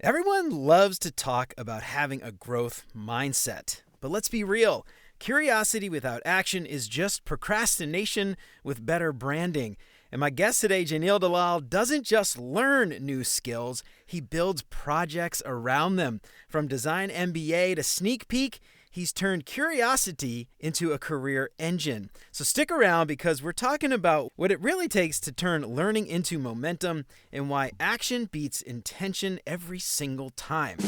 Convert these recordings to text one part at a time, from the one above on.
Everyone loves to talk about having a growth mindset, but let's be real. Curiosity without action is just procrastination with better branding. And my guest today, Jayneil Dalal, doesn't just learn new skills, he builds projects around them. From Design MBA to Sneak Peek, he's turned curiosity into a career engine. So stick around because we're talking about what it really takes to turn learning into momentum and why action beats intention every single time.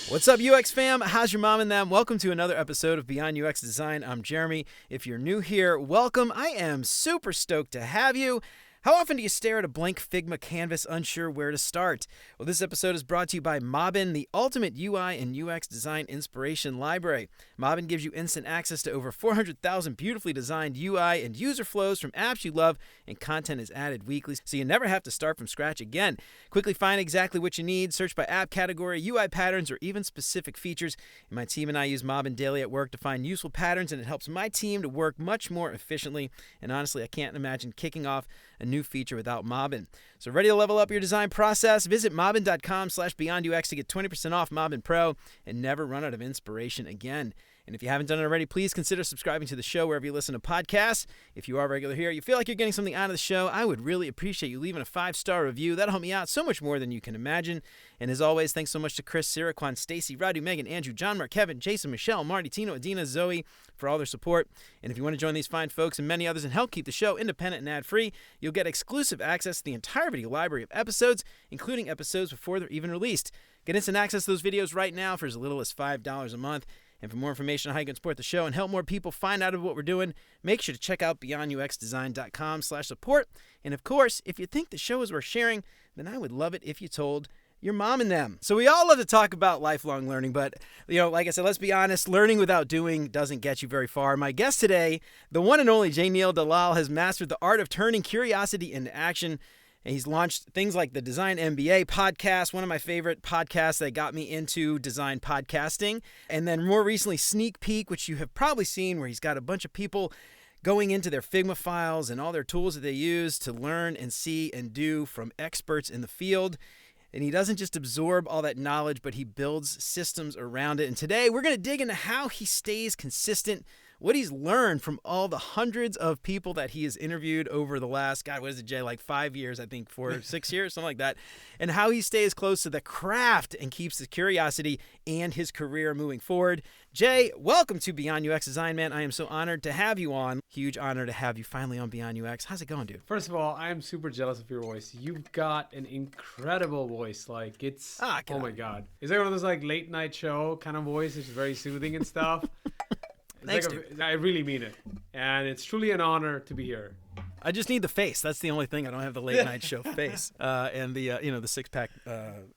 What's up, UX fam? How's your mom and them? Welcome to another episode of Beyond UX Design. I'm Jeremy. If you're new here, welcome. I am super stoked to have you. How often do you stare at a blank Figma canvas unsure where to start? Well, this episode is brought to you by Mobbin, the ultimate UI and UX design inspiration library. Mobbin gives you instant access to over 400,000 beautifully designed UI and user flows from apps you love, and content is added weekly, so you never have to start from scratch again. Quickly find exactly what you need, search by app category, UI patterns, or even specific features. And my team and I use Mobbin daily at work to find useful patterns, and it helps my team to work much more efficiently. And honestly, I can't imagine kicking off a new feature without Mobbin. So ready to level up your design process? Visit mobbin.com/beyondux to get 20% off Mobbin Pro and never run out of inspiration again. And if you haven't done it already, please consider subscribing to the show wherever you listen to podcasts. If you are regular here, you feel like you're getting something out of the show, I would really appreciate you leaving a 5-star review. That'll help me out so much more than you can imagine. And as always, thanks so much to Chris, Siraquan, Stacy, Radu, Megan, Andrew, John, Mark, Kevin, Jason, Michelle, Marty, Tino, Adina, Zoe for all their support. And if you want to join these fine folks and many others and help keep the show independent and ad-free, you'll get exclusive access to the entire video library of episodes, including episodes before they're even released. Get instant access to those videos right now for as little as $5 a month. And for more information on how you can support the show and help more people find out about what we're doing, make sure to check out beyonduxdesign.com/support. And of course, if you think the show is worth sharing, then I would love it if you told your mom and them. So we all love to talk about lifelong learning, but like I said, let's be honest, learning without doing doesn't get you very far. My guest today, the one and only Jayneil Dalal, has mastered the art of turning curiosity into action. And he's launched things like the Design MBA podcast, one of my favorite podcasts that got me into design podcasting. And then more recently, Sneak Peek, which you have probably seen, where he's got a bunch of people going into their Figma files and all their tools that they use to learn and see and do from experts in the field. And he doesn't just absorb all that knowledge, but he builds systems around it. And today we're going to dig into how he stays consistent, what he's learned from all the hundreds of people that he has interviewed over the last, God, what is it, Jay, like 5 years, I think, 6 years, something like that, and how he stays close to the craft and keeps his curiosity and his career moving forward. Jay, welcome to Beyond UX Design, man. I am so honored to have you on. Huge honor to have you finally on Beyond UX. How's it going, dude? First of all, I am super jealous of your voice. You've got an incredible voice. Like, it's, oh my God. Is that one of those like late night show kind of voice? It's very soothing and stuff. Thanks, dude. I really mean it. And it's truly an honor to be here. I just need the face. That's the only thing. I don't have the late night show face and the the 6-pack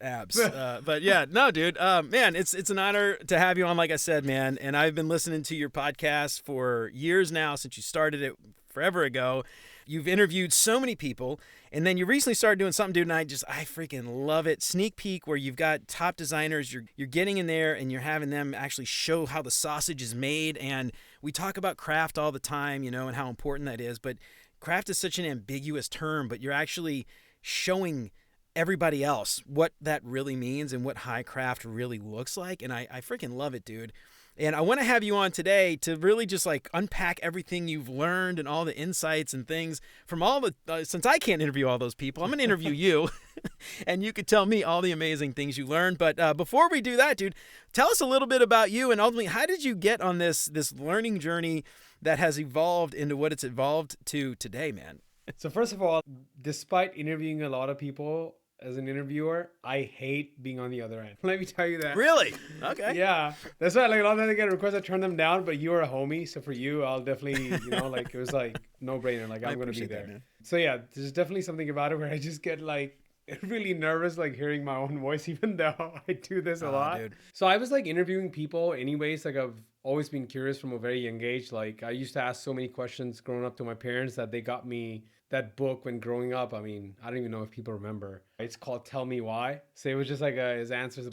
abs. But yeah, no, dude, man, it's an honor to have you on. Like I said, man, and I've been listening to your podcast for years now since you started it forever ago. You've interviewed so many people, and then you recently started doing something, dude, and I freaking love it. Sneak Peek, where you've got top designers, you're getting in there and you're having them actually show how the sausage is made. And we talk about craft all the time, and how important that is. But craft is such an ambiguous term, but you're actually showing everybody else what that really means and what high craft really looks like. And I freaking love it, dude. And I want to have you on today to really just like unpack everything you've learned and all the insights and things from all the, since I can't interview all those people, I'm going to interview you and you could tell me all the amazing things you learned. But before we do that, dude, tell us a little bit about you and ultimately, how did you get on this learning journey that has evolved into what it's evolved to today, man? So first of all, despite interviewing a lot of people, as an interviewer, I hate being on the other end. Let me tell you that. Really? Okay. Yeah. That's why like a lot of times I get requests, I turn them down, but you are a homie. So for you, I'll definitely, like it was like no brainer. Like I'm going to be there. That, so yeah, there's definitely something about it where I just get like really nervous, like hearing my own voice, even though I do this a lot. Dude. So I was like interviewing people anyways. Like I've always been curious from a very young age. Like I used to ask so many questions growing up to my parents that they got me that book when growing up. I mean, I don't even know if people remember. It's called Tell Me Why. So it was just like his answers.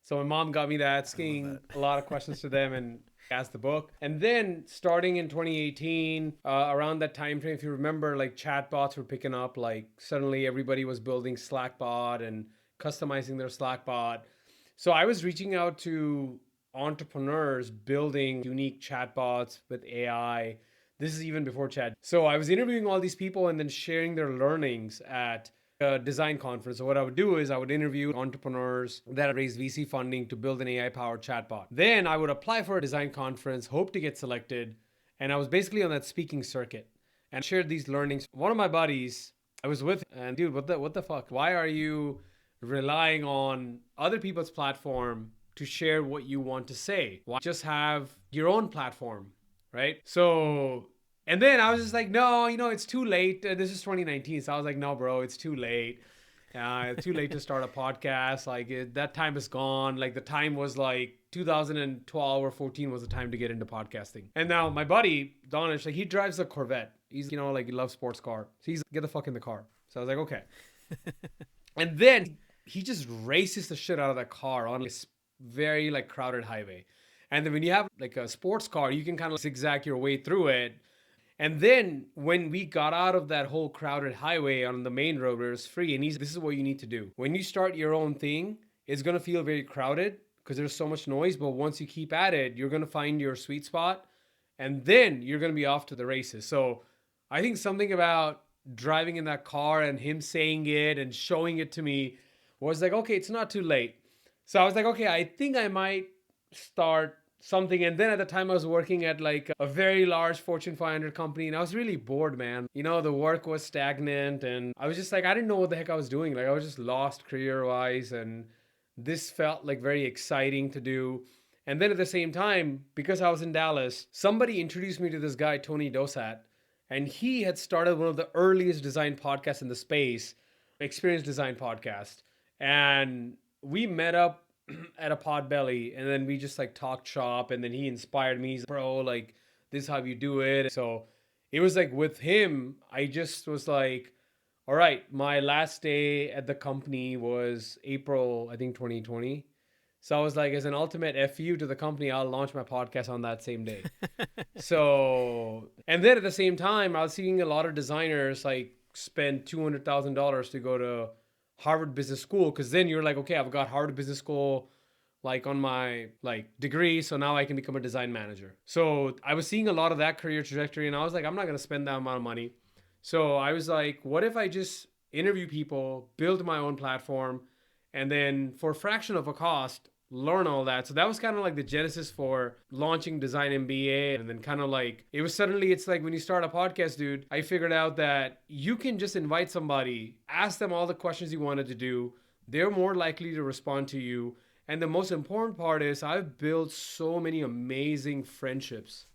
So my mom got me that, asking a lot of questions to them. And as the book. And then starting in 2018, around that time frame, if you remember, like chatbots were picking up, like suddenly everybody was building Slackbot and customizing their Slackbot. So I was reaching out to entrepreneurs building unique chatbots with AI. This is even before chat. So I was interviewing all these people and then sharing their learnings at a design conference. So what I would do is I would interview entrepreneurs that raised VC funding to build an AI-powered chatbot. Then I would apply for a design conference, hope to get selected. And I was basically on that speaking circuit and shared these learnings. One of my buddies I was with, and dude, what the fuck? Why are you relying on other people's platform to share what you want to say? Why just have your own platform, right? So, and then I was just like, no, it's too late. This is 2019. So I was like, no, bro, it's too late. Too late to start a podcast. Like that time is gone. Like the time was like 2012 or 14 was the time to get into podcasting. And now my buddy, Donish, like he drives a Corvette. He's, like he loves sports car. So he's like, get the fuck in the car. So I was like, okay. And then he just races the shit out of that car on this very like crowded highway. And then when you have like a sports car, you can kind of zigzag your way through it. And then when we got out of that whole crowded highway on the main road where it was free, and this is what you need to do. When you start your own thing, it's going to feel very crowded because there's so much noise. But once you keep at it, you're going to find your sweet spot. And then you're going to be off to the races. So I think something about driving in that car and him saying it and showing it to me was like, okay, it's not too late. So I was like, okay, I think I might start something. And then at the time I was working at like a very large Fortune 500 company and I was really bored, man. The work was stagnant and I was just like, I didn't know what the heck I was doing. Like I was just lost career wise and this felt like very exciting to do. And then at the same time, because I was in Dallas, somebody introduced me to this guy, Tony Dosat, and he had started one of the earliest design podcasts in the space, Experience Design Podcast. And we met up at a Podbelly and then we just like talked shop and then he inspired me. He's bro, like this is how you do it. So it was like with him, I just was like, all right, my last day at the company was April, I think 2020. So I was like, as an ultimate FU to the company, I'll launch my podcast on that same day. So, and then at the same time, I was seeing a lot of designers like spend $200,000 to go to Harvard Business School. Cause then you're like, okay, I've got Harvard Business School like on my like degree. So now I can become a design manager. So I was seeing a lot of that career trajectory and I was like, I'm not going to spend that amount of money. So I was like, what if I just interview people, build my own platform, and then for a fraction of a cost, learn all that. So that was kind of like the genesis for launching Design MBA. And then kind of like, it's like when you start a podcast, dude, I figured out that you can just invite somebody, ask them all the questions you wanted to do. They're more likely to respond to you. And the most important part is I've built so many amazing friendships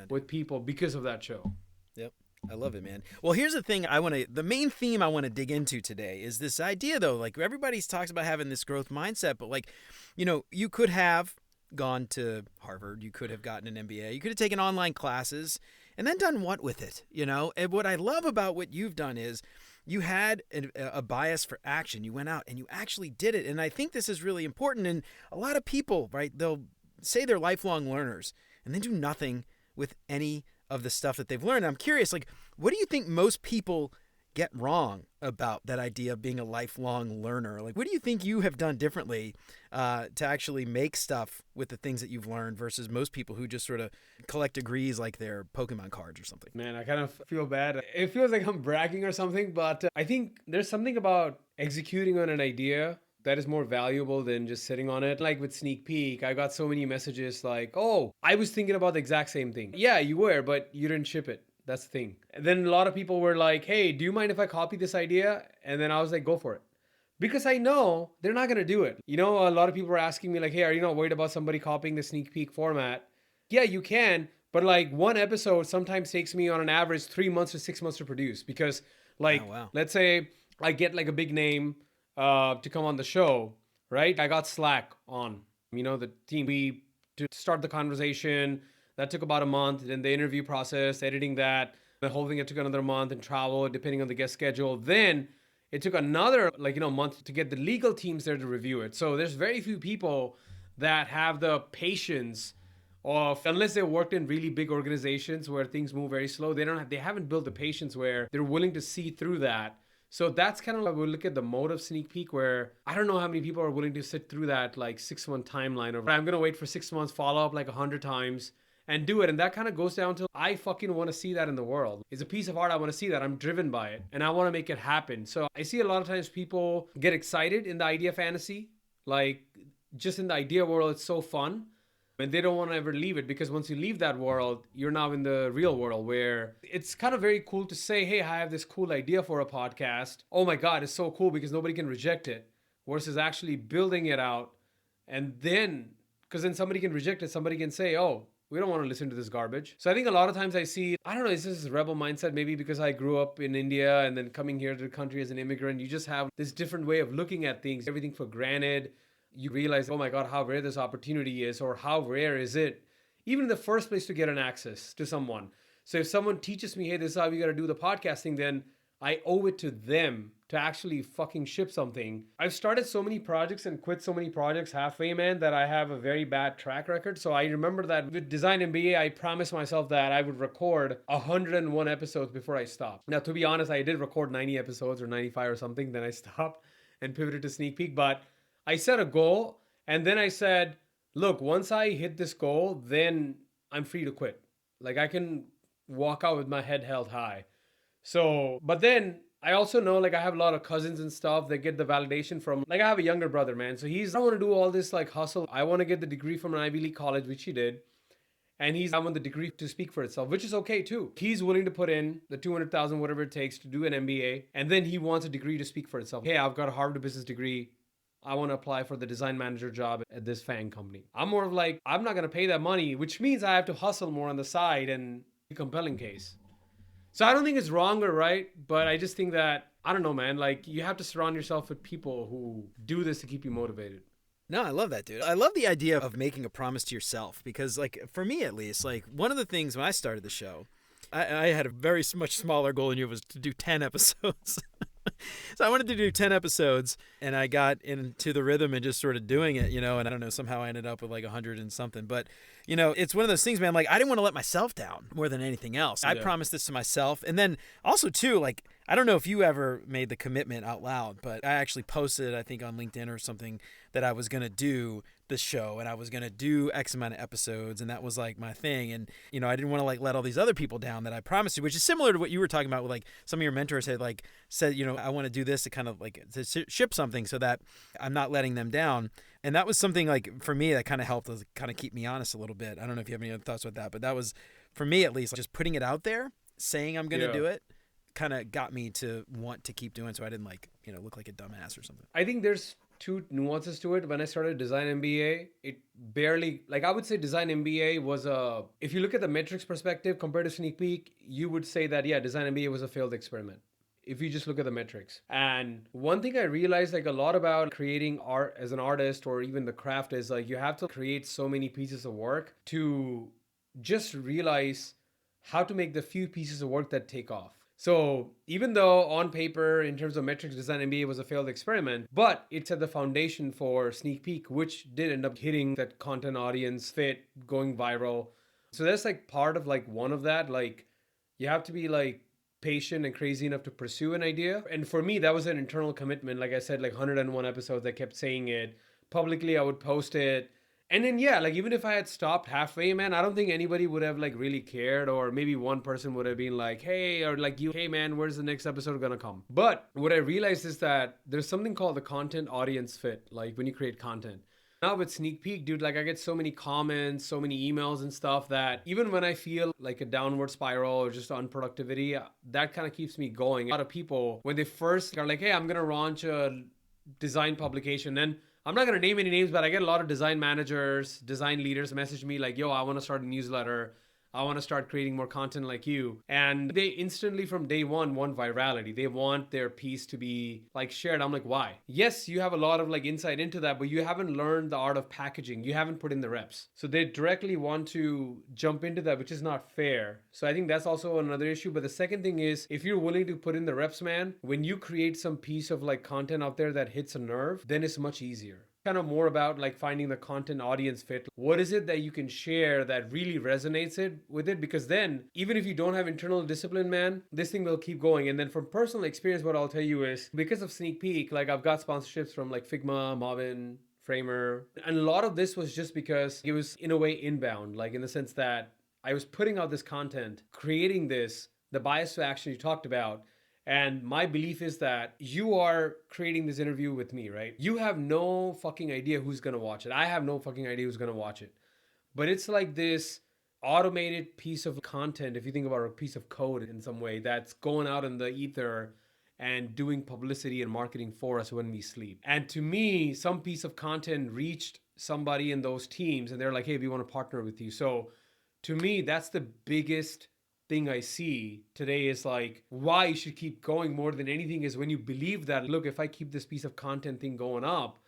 with people because of that show. Yep. I love it, man. Well, here's the thing the main theme I want to dig into today is this idea though, like everybody talks about having this growth mindset, but like, you could have gone to Harvard, you could have gotten an MBA, you could have taken online classes and then done what with it, And what I love about what you've done is you had a bias for action. You went out and you actually did it. And I think this is really important. And a lot of people, right, they'll say they're lifelong learners and then do nothing with any of the stuff that they've learned. I'm curious, like, what do you think most people get wrong about that idea of being a lifelong learner? Like, what do you think you have done differently to actually make stuff with the things that you've learned versus most people who just sort of collect degrees like they're Pokemon cards or something? Man, I kind of feel bad. It feels like I'm bragging or something, but I think there's something about executing on an idea that is more valuable than just sitting on it. Like with Sneak Peek, I got so many messages like, oh, I was thinking about the exact same thing. Yeah, you were, but you didn't ship it. That's the thing. And then a lot of people were like, hey, do you mind if I copy this idea? And then I was like, go for it. Because I know they're not going to do it. A lot of people were asking me like, hey, are you not worried about somebody copying the Sneak Peek format? Yeah, you can. But like one episode sometimes takes me on an average 3 months to 6 months to produce. Because like, let's say I get like a big name to come on the show, right? I got Slack on, the team. To start the conversation, that took about a month. Then the interview process, editing that, the whole thing, it took another month and travel, depending on the guest schedule. Then it took another, month to get the legal teams there to review it. So there's very few people that have the patience of, unless they worked in really big organizations where things move very slow, they haven't built the patience where they're willing to see through that. So that's kind of like we look at the mode of sneak peek, where I don't know how many people are willing to sit through that like 6-month timeline of I'm going to wait for 6 months, follow up like 100 times and do it. And that kind of goes down to I fucking want to see that in the world. It's a piece of art. I want to see that. I'm driven by it and I want to make it happen. So I see a lot of times people get excited in the idea fantasy, like just in the idea world, it's so fun. And they don't want to ever leave it, because once you leave that world, you're now in the real world where it's kind of very cool to say, hey, I have this cool idea for a podcast. Oh my God, it's so cool because nobody can reject it. Versus actually building it out. And then, because then somebody can reject it, somebody can say, oh, we don't want to listen to this garbage. So I think a lot of times I see, I don't know, is this rebel mindset? Maybe because I grew up in India and then coming here to the country as an immigrant, you just have this different way of looking at things, everything for granted. You realize, oh my God, how rare this opportunity is, or how rare is it, even in the first place, to get an access to someone. So if someone teaches me, hey, this is how you got to do the podcasting, then I owe it to them to actually fucking ship something. I've started so many projects and quit so many projects halfway, man, that I have a very bad track record. So I remember that with Design MBA, I promised myself that I would record 101 episodes before I stopped. Now, to be honest, I did record 90 episodes or 95 or something. Then I stopped and pivoted to Sneak Peek. But I set a goal, and then I said, look, once I hit this goal, then I'm free to quit. Like I can walk out with my head held high. So, but then I also know, like I have a lot of cousins and stuff that get the validation from, like I have a younger brother, man. So I want to do all this like hustle. I want to get the degree from an Ivy League college, which he did. And I want the degree to speak for itself, which is okay too. He's willing to put in the 200,000, whatever it takes to do an MBA. And then he wants a degree to speak for itself. Hey, I've got a Harvard Business degree. I want to apply for the design manager job at this FANG company. I'm more of like, I'm not going to pay that money, which means I have to hustle more on the side and a compelling case. So I don't think it's wrong or right, but I just think that, I don't know, man, like you have to surround yourself with people who do this to keep you motivated. No, I love that, dude. I love the idea of making a promise to yourself, because like for me at least, like one of the things when I started the show, I had a very much smaller goal than you, was to do 10 episodes. So I wanted to do 10 episodes, and I got into the rhythm and just sort of doing it, and I don't know, somehow I ended up with like 100 and something. But, it's one of those things, man, like I didn't want to let myself down more than anything else. I promised this to myself. And then also too, like, I don't know if you ever made the commitment out loud, but I actually posted, I think on LinkedIn or something, that I was going to do this show and I was going to do X amount of episodes, and that was like my thing. And, I didn't want to like let all these other people down that I promised to, which is similar to what you were talking about with like some of your mentors had like said, I want to do this to kind of like to ship something so that I'm not letting them down. And that was something like for me that kind of helped kind of keep me honest a little bit. I don't know if you have any other thoughts with that, but that was for me at least, just putting it out there, saying I'm going to do it, kind of got me to want to keep doing it, so I didn't like, look like a dumbass or something. I think there's two nuances to it. When I started Design MBA, it barely, like I would say Design MBA was if you look at the metrics perspective compared to Sneak Peek, you would say that, yeah, Design MBA was a failed experiment, if you just look at the metrics. And one thing I realized like a lot about creating art as an artist, or even the craft, is like you have to create so many pieces of work to just realize how to make the few pieces of work that take off. So even though on paper, in terms of metrics, Design MBA was a failed experiment, but it set the foundation for Sneak Peek, which did end up hitting that content audience fit, going viral. So that's like part of like one of that, like you have to be like patient and crazy enough to pursue an idea. And for me, that was an internal commitment. Like I said, like 101 episodes, I kept saying it publicly. I would post it. And then, yeah, like even if I had stopped halfway, man, I don't think anybody would have like really cared, or maybe one person would have been like, hey, or like you, hey man, where's the next episode gonna come? But what I realized is that there's something called the content audience fit, like when you create content. Now with Sneak Peek, dude, like I get so many comments, so many emails and stuff that even when I feel like a downward spiral or just unproductivity, that kind of keeps me going. A lot of people, when they first are like, hey, I'm gonna launch a design publication, and I'm not going to name any names, but I get a lot of design managers, design leaders message me like, yo, I want to start a newsletter. I want to start creating more content like you. And they instantly from day one want virality. They want their piece to be like shared. I'm like, why? Yes, you have a lot of like insight into that, but you haven't learned the art of packaging. You haven't put in the reps. So they directly want to jump into that, which is not fair. So I think that's also another issue. But the second thing is, if you're willing to put in the reps, man, when you create some piece of like content out there that hits a nerve, then it's much easier. kind of more about like finding the content audience fit. What is it that you can share that really resonates with it? Because then even if you don't have internal discipline, man, this thing will keep going. And then from personal experience, what I'll tell you is because of Sneak Peek, like I've got sponsorships from like Figma, Marvin, Framer. And a lot of this was just because it was in a way inbound, like in the sense that I was putting out this content, creating this, the bias to action you talked about. And my belief is that you are creating this interview with me, right? You have no fucking idea who's going to watch it. I have no fucking idea who's going to watch it. But it's like this automated piece of content, if you think about a piece of code in some way, that's going out in the ether and doing publicity and marketing for us when we sleep. And to me, some piece of content reached somebody in those teams and they're like, hey, we want to partner with you. So to me, that's the biggest thing I see today is like why you should keep going more than anything is when you believe that, look, if I keep this piece of content thing going up,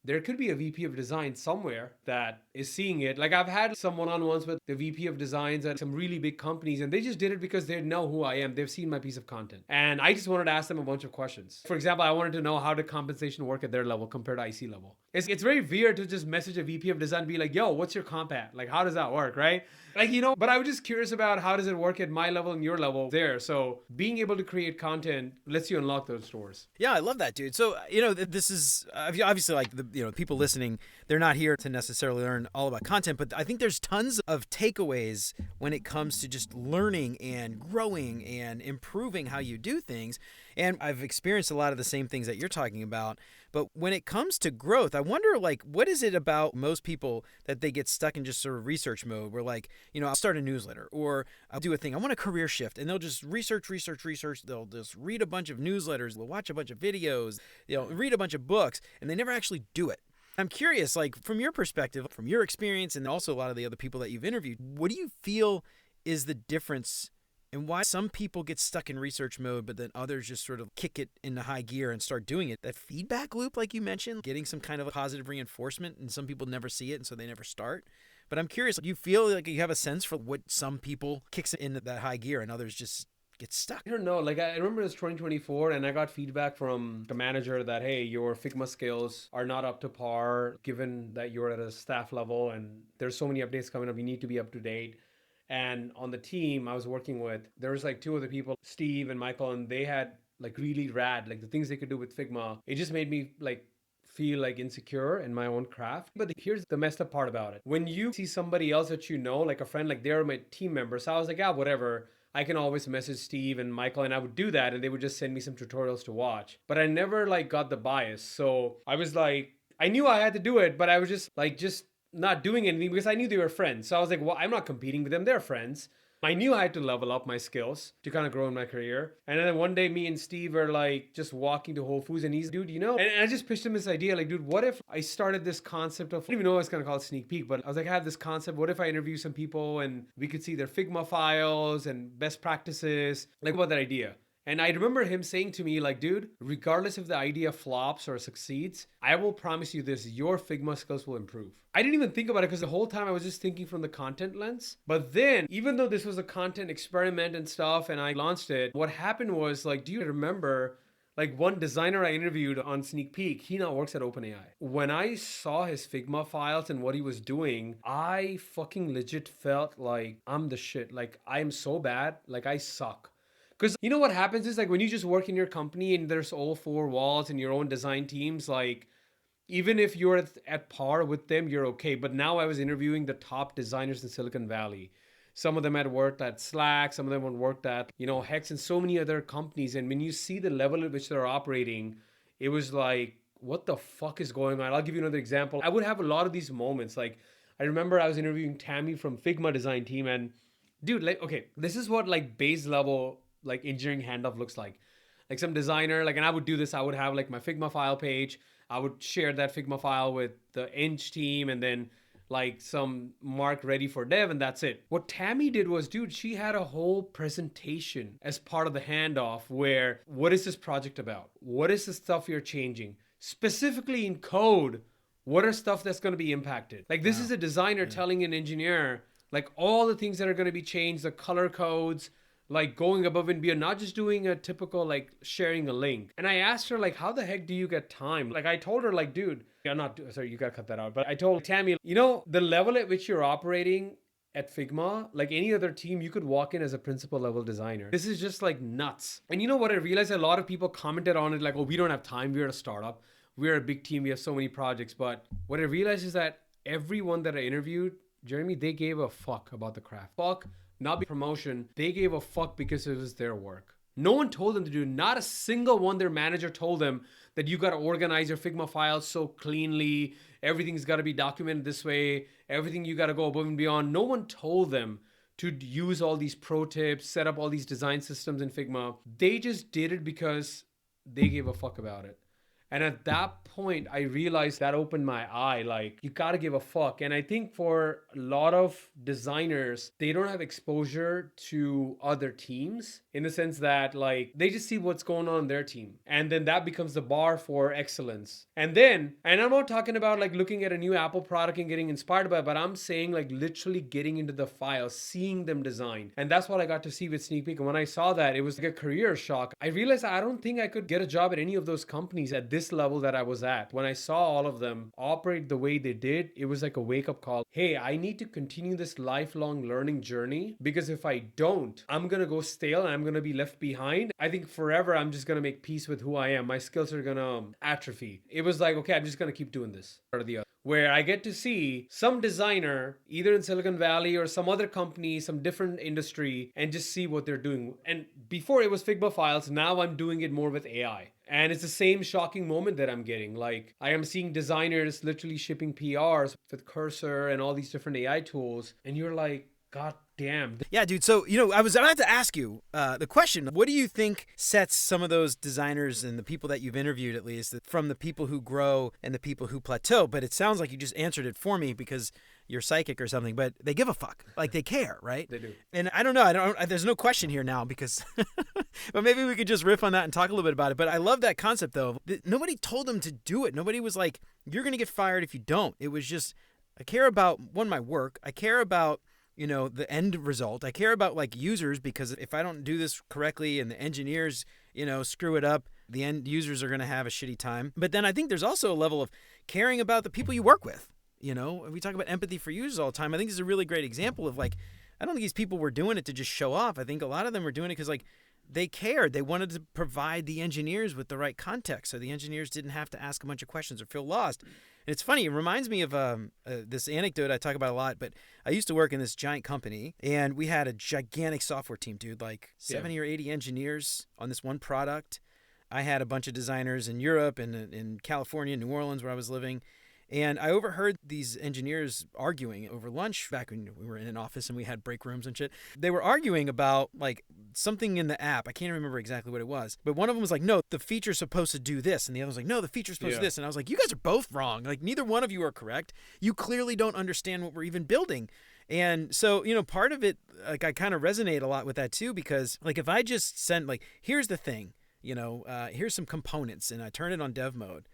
there could be a VP of design somewhere that is seeing it. Like I've had some one-on-ones with the VP of designs at some really big companies and they just did it because they know who I am. They've seen my piece of content. And I just wanted to ask them a bunch of questions. For example, I wanted to know how did compensation work at their level compared to IC level. It's very weird to just message a VP of design and be like, yo, what's your comp at? Like, how does that work, right? Like, but I was just curious about how does it work at my level and your level there. So being able to create content lets you unlock those doors. Yeah, I love that, dude. So, this is obviously like people listening, they're not here to necessarily learn all about content, but I think there's tons of takeaways when it comes to just learning and growing and improving how you do things. And I've experienced a lot of the same things that you're talking about. But when it comes to growth, I wonder, like, what is it about most people that they get stuck in just sort of research mode where, like, I'll start a newsletter or I'll do a thing. I want a career shift. And they'll just research. They'll just read a bunch of newsletters. They'll watch a bunch of videos, read a bunch of books, and they never actually do it. I'm curious, like, from your perspective, from your experience, and also a lot of the other people that you've interviewed, what do you feel is the difference and why some people get stuck in research mode, but then others just sort of kick it into high gear and start doing it? That feedback loop, like you mentioned, getting some kind of a positive reinforcement, and some people never see it, and so they never start. But I'm curious, do you feel like you have a sense for what some people kicks it into that high gear and others just get stuck? I don't know. Like, I remember it was 2024 and I got feedback from the manager that, hey, your Figma skills are not up to par given that you're at a staff level and there's so many updates coming up. You need to be up to date. And on the team I was working with, there was like two other people, Steve and Michael, and they had like really rad, like the things they could do with Figma. It just made me like feel like insecure in my own craft. But here's the messed up part about it. When you see somebody else that like a friend, like they're my team member. So I was like, yeah, whatever. I can always message Steve and Michael, and I would do that and they would just send me some tutorials to watch. But I never like got the bias. So I was like, I knew I had to do it, but I was just not doing anything because I knew they were friends. So I was like, well, I'm not competing with them. They're friends. I knew I had to level up my skills to kind of grow in my career. And then one day me and Steve are like just walking to Whole Foods and he's, dude, and I just pitched him this idea, like, dude, what if I started this concept of, I don't even know I was going to call it Sneak Peek, but I was like, I have this concept. What if I interview some people and we could see their Figma files and best practices? Like, what about that idea? And I remember him saying to me, like, dude, regardless if the idea flops or succeeds, I will promise you this, your Figma skills will improve. I didn't even think about it because the whole time I was just thinking from the content lens. But then, even though this was a content experiment and stuff, and I launched it, what happened was, like, do you remember, like, one designer I interviewed on Sneak Peek, he now works at OpenAI. When I saw his Figma files and what he was doing, I fucking legit felt like I'm the shit. Like, I'm so bad. Like, I suck. Because what happens is, like, when you just work in your company and there's all four walls and your own design teams, like, even if you're at par with them, you're okay. But now I was interviewing the top designers in Silicon Valley. Some of them had worked at Slack. Some of them had worked at, Hex and so many other companies. And when you see the level at which they're operating, it was like, what the fuck is going on? I'll give you another example. I would have a lot of these moments. Like, I remember I was interviewing Tammy from Figma design team. And dude, like, okay, this is what like base level like engineering handoff looks like some designer, like, and I would do this. I would have like my Figma file page. I would share that Figma file with the eng team and then like some mark ready for dev, and that's it. What Tammy did was, dude, she had a whole presentation as part of the handoff where, what is this project about? What is the stuff you're changing? Specifically in code, what are stuff that's going to be impacted? Like, this is a designer telling an engineer, like, all the things that are going to be changed, the color codes, like going above and beyond, not just doing a typical like sharing a link. And I asked her like, how the heck do you get time? Like I told her like, dude, I'm not, sorry, you gotta cut that out. But I told Tammy, the level at which you're operating at Figma, like any other team, you could walk in as a principal level designer. This is just like nuts. And you know what? I realized a lot of people commented on it like, oh, we don't have time. We're a startup. We're a big team. We have so many projects. But what I realized is that everyone that I interviewed, Jeremy, they gave a fuck about the craft. Fuck, not be promotion. They gave a fuck because it was their work. No one told them to do. Not a single one. Their manager told them that you got to organize your Figma files so cleanly. Everything's got to be documented this way. Everything you got to go above and beyond. No one told them to use all these pro tips, set up all these design systems in Figma. They just did it because they gave a fuck about it. And at that point, I realized that opened my eye, like you got to give a fuck. And I think for a lot of designers, they don't have exposure to other teams in the sense that like they just see what's going on in their team. And then that becomes the bar for excellence. And I'm not talking about like looking at a new Apple product and getting inspired by it, but I'm saying like literally getting into the files, seeing them design. And that's what I got to see with Sneak Peek. And when I saw that, it was like a career shock. I realized I don't think I could get a job at any of those companies at this level that I was at. When I saw all of them operate the way they did, it was like a wake-up call. Hey, I need to continue this lifelong learning journey, because if I don't, I'm gonna go stale and I'm gonna be left behind. I think forever I'm just gonna make peace with who I am. My skills are gonna atrophy. It was like, okay, I'm just gonna keep doing this or the other, where I get to see some designer either in Silicon Valley or some other company, some different industry, and just see what they're doing. And before it was Figma files, now I'm doing it more with AI. And it's the same shocking moment that I'm getting. Like I am seeing designers literally shipping PRs with Cursor and all these different AI tools. And you're like, God damn. Yeah, dude. So, I was about to ask you the question, what do you think sets some of those designers and the people that you've interviewed, at least, from the people who grow and the people who plateau? But it sounds like you just answered it for me because you're psychic or something, but they give a fuck. Like they care, right? They do. And I don't know. There's no question here now because, but maybe we could just riff on that and talk a little bit about it. But I love that concept though. Nobody told them to do it. Nobody was like, you're going to get fired if you don't. It was just, I care about my work. I care about, the end result. I care about like users, because if I don't do this correctly and the engineers, screw it up, the end users are going to have a shitty time. But then I think there's also a level of caring about the people you work with. We talk about empathy for users all the time. I think this is a really great example of like, I don't think these people were doing it to just show off. I think a lot of them were doing it because like they cared. They wanted to provide the engineers with the right context so the engineers didn't have to ask a bunch of questions or feel lost. And it's funny. It reminds me of this anecdote I talk about a lot, but I used to work in this giant company and we had a gigantic software team, dude, like 70 or 80 engineers on this one product. I had a bunch of designers in Europe and in California, New Orleans, where I was living. And I overheard these engineers arguing over lunch back when we were in an office and we had break rooms and shit. They were arguing about like something in the app. I can't remember exactly what it was. But one of them was like, no, the feature's supposed to do this. And the other was like, no, the feature's supposed to do this. And I was like, you guys are both wrong. Like neither one of you are correct. You clearly don't understand what we're even building. And so, part of it, like I kind of resonate a lot with that too, because like if I just send like, here's the thing, here's some components and I turn it on dev mode,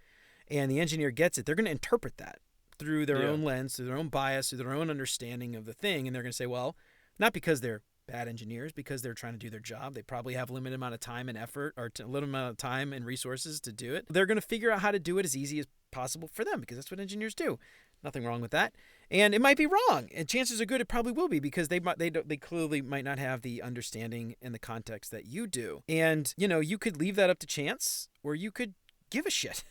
and the engineer gets it, they're going to interpret that through their own lens, through their own bias, through their own understanding of the thing. And they're going to say, well, not because they're bad engineers, because they're trying to do their job. They probably have a limited amount of time and effort, or a limited amount of time and resources to do it. They're going to figure out how to do it as easy as possible for them, because that's what engineers do. Nothing wrong with that. And it might be wrong. And chances are good it probably will be, because they clearly might not have the understanding and the context that you do. And, you could leave that up to chance, or you could give a shit.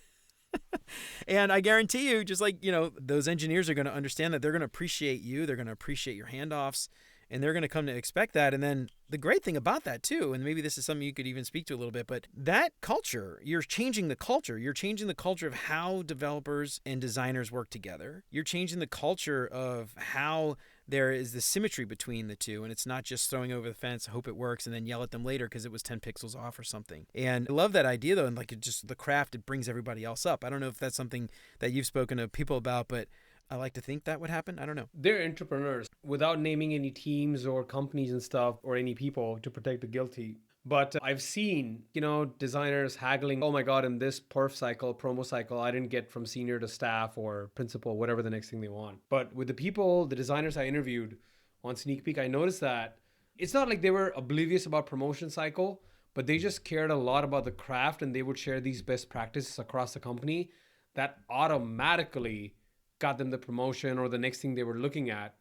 And I guarantee you, just like, those engineers are going to understand that they're going to appreciate you. They're going to appreciate your handoffs, and they're going to come to expect that. And then the great thing about that too, and maybe this is something you could even speak to a little bit, but that culture, you're changing the culture. You're changing the culture of how developers and designers work together. You're changing the culture of how there is the symmetry between the two, and it's not just throwing over the fence, hope it works, and then yell at them later because it was 10 pixels off or something. And I love that idea though, and like it just the craft, it brings everybody else up. I don't know if that's something that you've spoken to people about, but I like to think that would happen. I don't know. They're entrepreneurs, without naming any teams or companies and stuff or any people to protect the guilty. But I've seen, designers haggling, oh my God, in this perf cycle, promo cycle, I didn't get from senior to staff or principal, whatever the next thing they want. But with the designers I interviewed on Sneak Peek, I noticed that it's not like they were oblivious about promotion cycle, but they just cared a lot about the craft, and they would share these best practices across the company that automatically got them the promotion or the next thing they were looking at,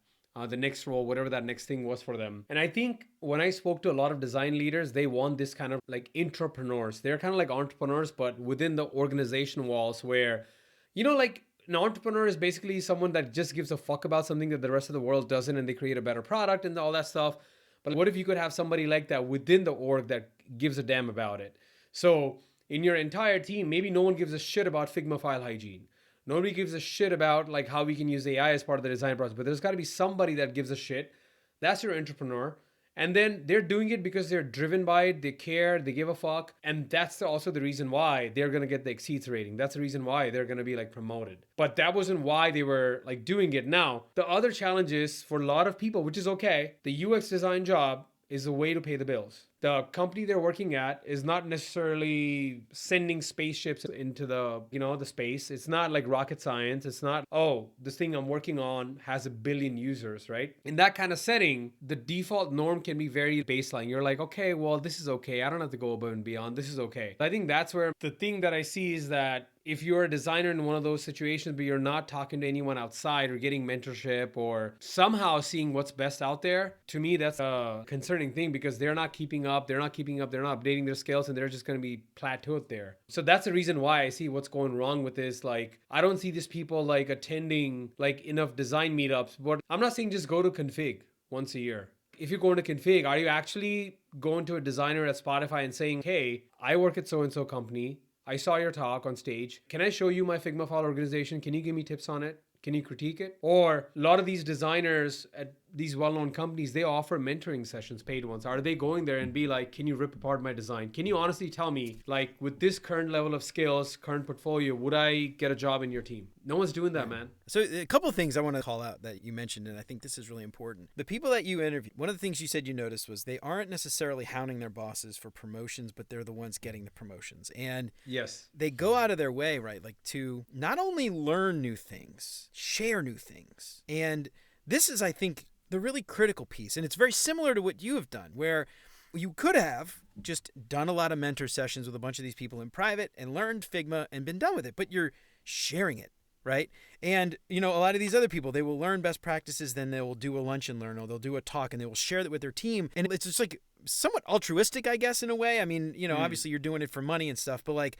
the next role, whatever that next thing was for them. And I think when I spoke to a lot of design leaders, they want this kind of like entrepreneurs. They're kind of like entrepreneurs, but within the organization walls where, like an entrepreneur is basically someone that just gives a fuck about something that the rest of the world doesn't, and they create a better product and all that stuff. But what if you could have somebody like that within the org that gives a damn about it? So in your entire team, maybe no one gives a shit about Figma file hygiene. Nobody gives a shit about like how we can use AI as part of the design process, but there's got to be somebody that gives a shit. That's your entrepreneur. And then they're doing it because they're driven by it, they care, they give a fuck. And that's also the reason why they're going to get the exceeds rating. That's the reason why they're going to be like promoted. But that wasn't why they were like doing it. Now, the other challenge is for a lot of people, which is okay, the UX design job is a way to pay the bills. The company they're working at is not necessarily sending spaceships into the space. It's not like rocket science. It's not, oh, this thing I'm working on has 1 billion users, right? In that kind of setting, the default norm can be very baseline. You're like, okay, well, this is okay. I don't have to go above and beyond. This is okay. I think that's where the thing that I see is that if you're a designer in one of those situations, but you're not talking to anyone outside or getting mentorship or somehow seeing what's best out there, to me, that's a concerning thing because they're not keeping up. They're not updating their skills, and they're just going to be plateaued there. So that's the reason why I see what's going wrong with this. Like, I don't see these people like attending like enough design meetups, but I'm not saying just go to config once a year. If you're going to config, are you actually going to a designer at Spotify and saying, hey, I work at so-and-so company. I saw your talk on stage. Can I show you my Figma file organization? Can you give me tips on it? Can you critique it? Or a lot of these designers at these well-known companies, they offer mentoring sessions, paid ones. Are they going there and be like, can you rip apart my design? Can you honestly tell me, like, with this current level of skills, current portfolio, would I get a job in your team? No one's doing that, man. So a couple of things I want to call out that you mentioned, and I think this is really important. The people that you interview, one of the things you said you noticed was they aren't necessarily hounding their bosses for promotions, but they're the ones getting the promotions. And yes, they go out of their way, right, like to not only learn new things, share new things. And this is, I think, the really critical piece. And it's very similar to what you have done, where you could have just done a lot of mentor sessions with a bunch of these people in private and learned Figma and been done with it, but you're sharing it, right? And, a lot of these other people, they will learn best practices, then they will do a lunch and learn, or they'll do a talk and they will share that with their team. And it's just like somewhat altruistic, I guess, in a way. I mean, obviously you're doing it for money and stuff, but like,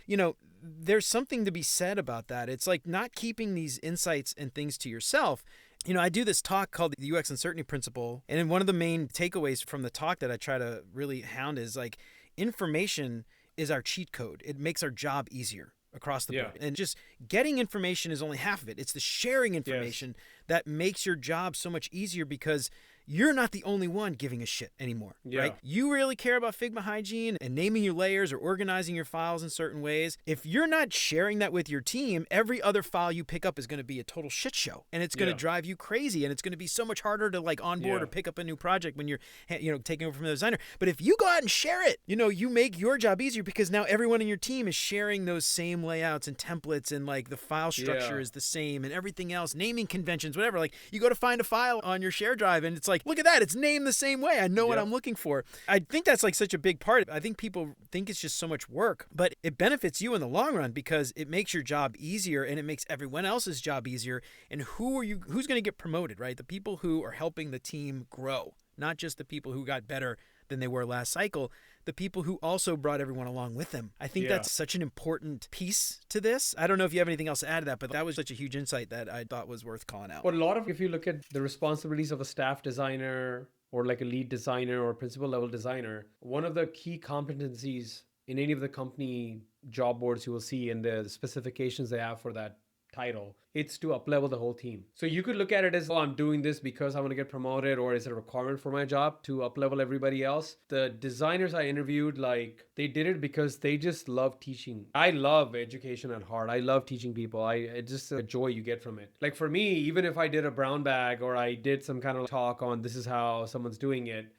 there's something to be said about that. It's like not keeping these insights and things to yourself. I do this talk called the UX Uncertainty Principle, and one of the main takeaways from the talk that I try to really hound is like information is our cheat code. It makes our job easier across the board. And just getting information is only half of it. It's the sharing information that makes your job so much easier because you're not the only one giving a shit anymore, right? You really care about Figma hygiene and naming your layers or organizing your files in certain ways. If you're not sharing that with your team, every other file you pick up is going to be a total shit show, and it's going to drive you crazy, and it's going to be so much harder to like onboard or pick up a new project when you're, taking over from the designer. But if you go out and share it, you make your job easier because now everyone in your team is sharing those same layouts and templates, and like the file structure is the same and everything else, naming conventions, whatever. Like you go to find a file on your share drive and it's like, look at that, it's named the same way. I know what I'm looking for. I think that's like such a big part. I think people think it's just so much work, but it benefits you in the long run because it makes your job easier and it makes everyone else's job easier. And who's going to get promoted, right? The people who are helping the team grow, not just the people who got better than they were last cycle, the people who also brought everyone along with them. I think that's such an important piece to this. I don't know if you have anything else to add to that, but that was such a huge insight that I thought was worth calling out. Well, if you look at the responsibilities of a staff designer or like a lead designer or principal level designer, one of the key competencies in any of the company job boards you will see in the specifications they have for that title, it's to up-level the whole team. So you could look at it as, I'm doing this because I want to get promoted, or is it a requirement for my job to up-level everybody else? The designers I interviewed, like, they did it because they just love teaching. I love education at heart. I love teaching people. It's just a joy you get from it. Like for me, even if I did a brown bag or I did some kind of talk on this is how someone's doing it,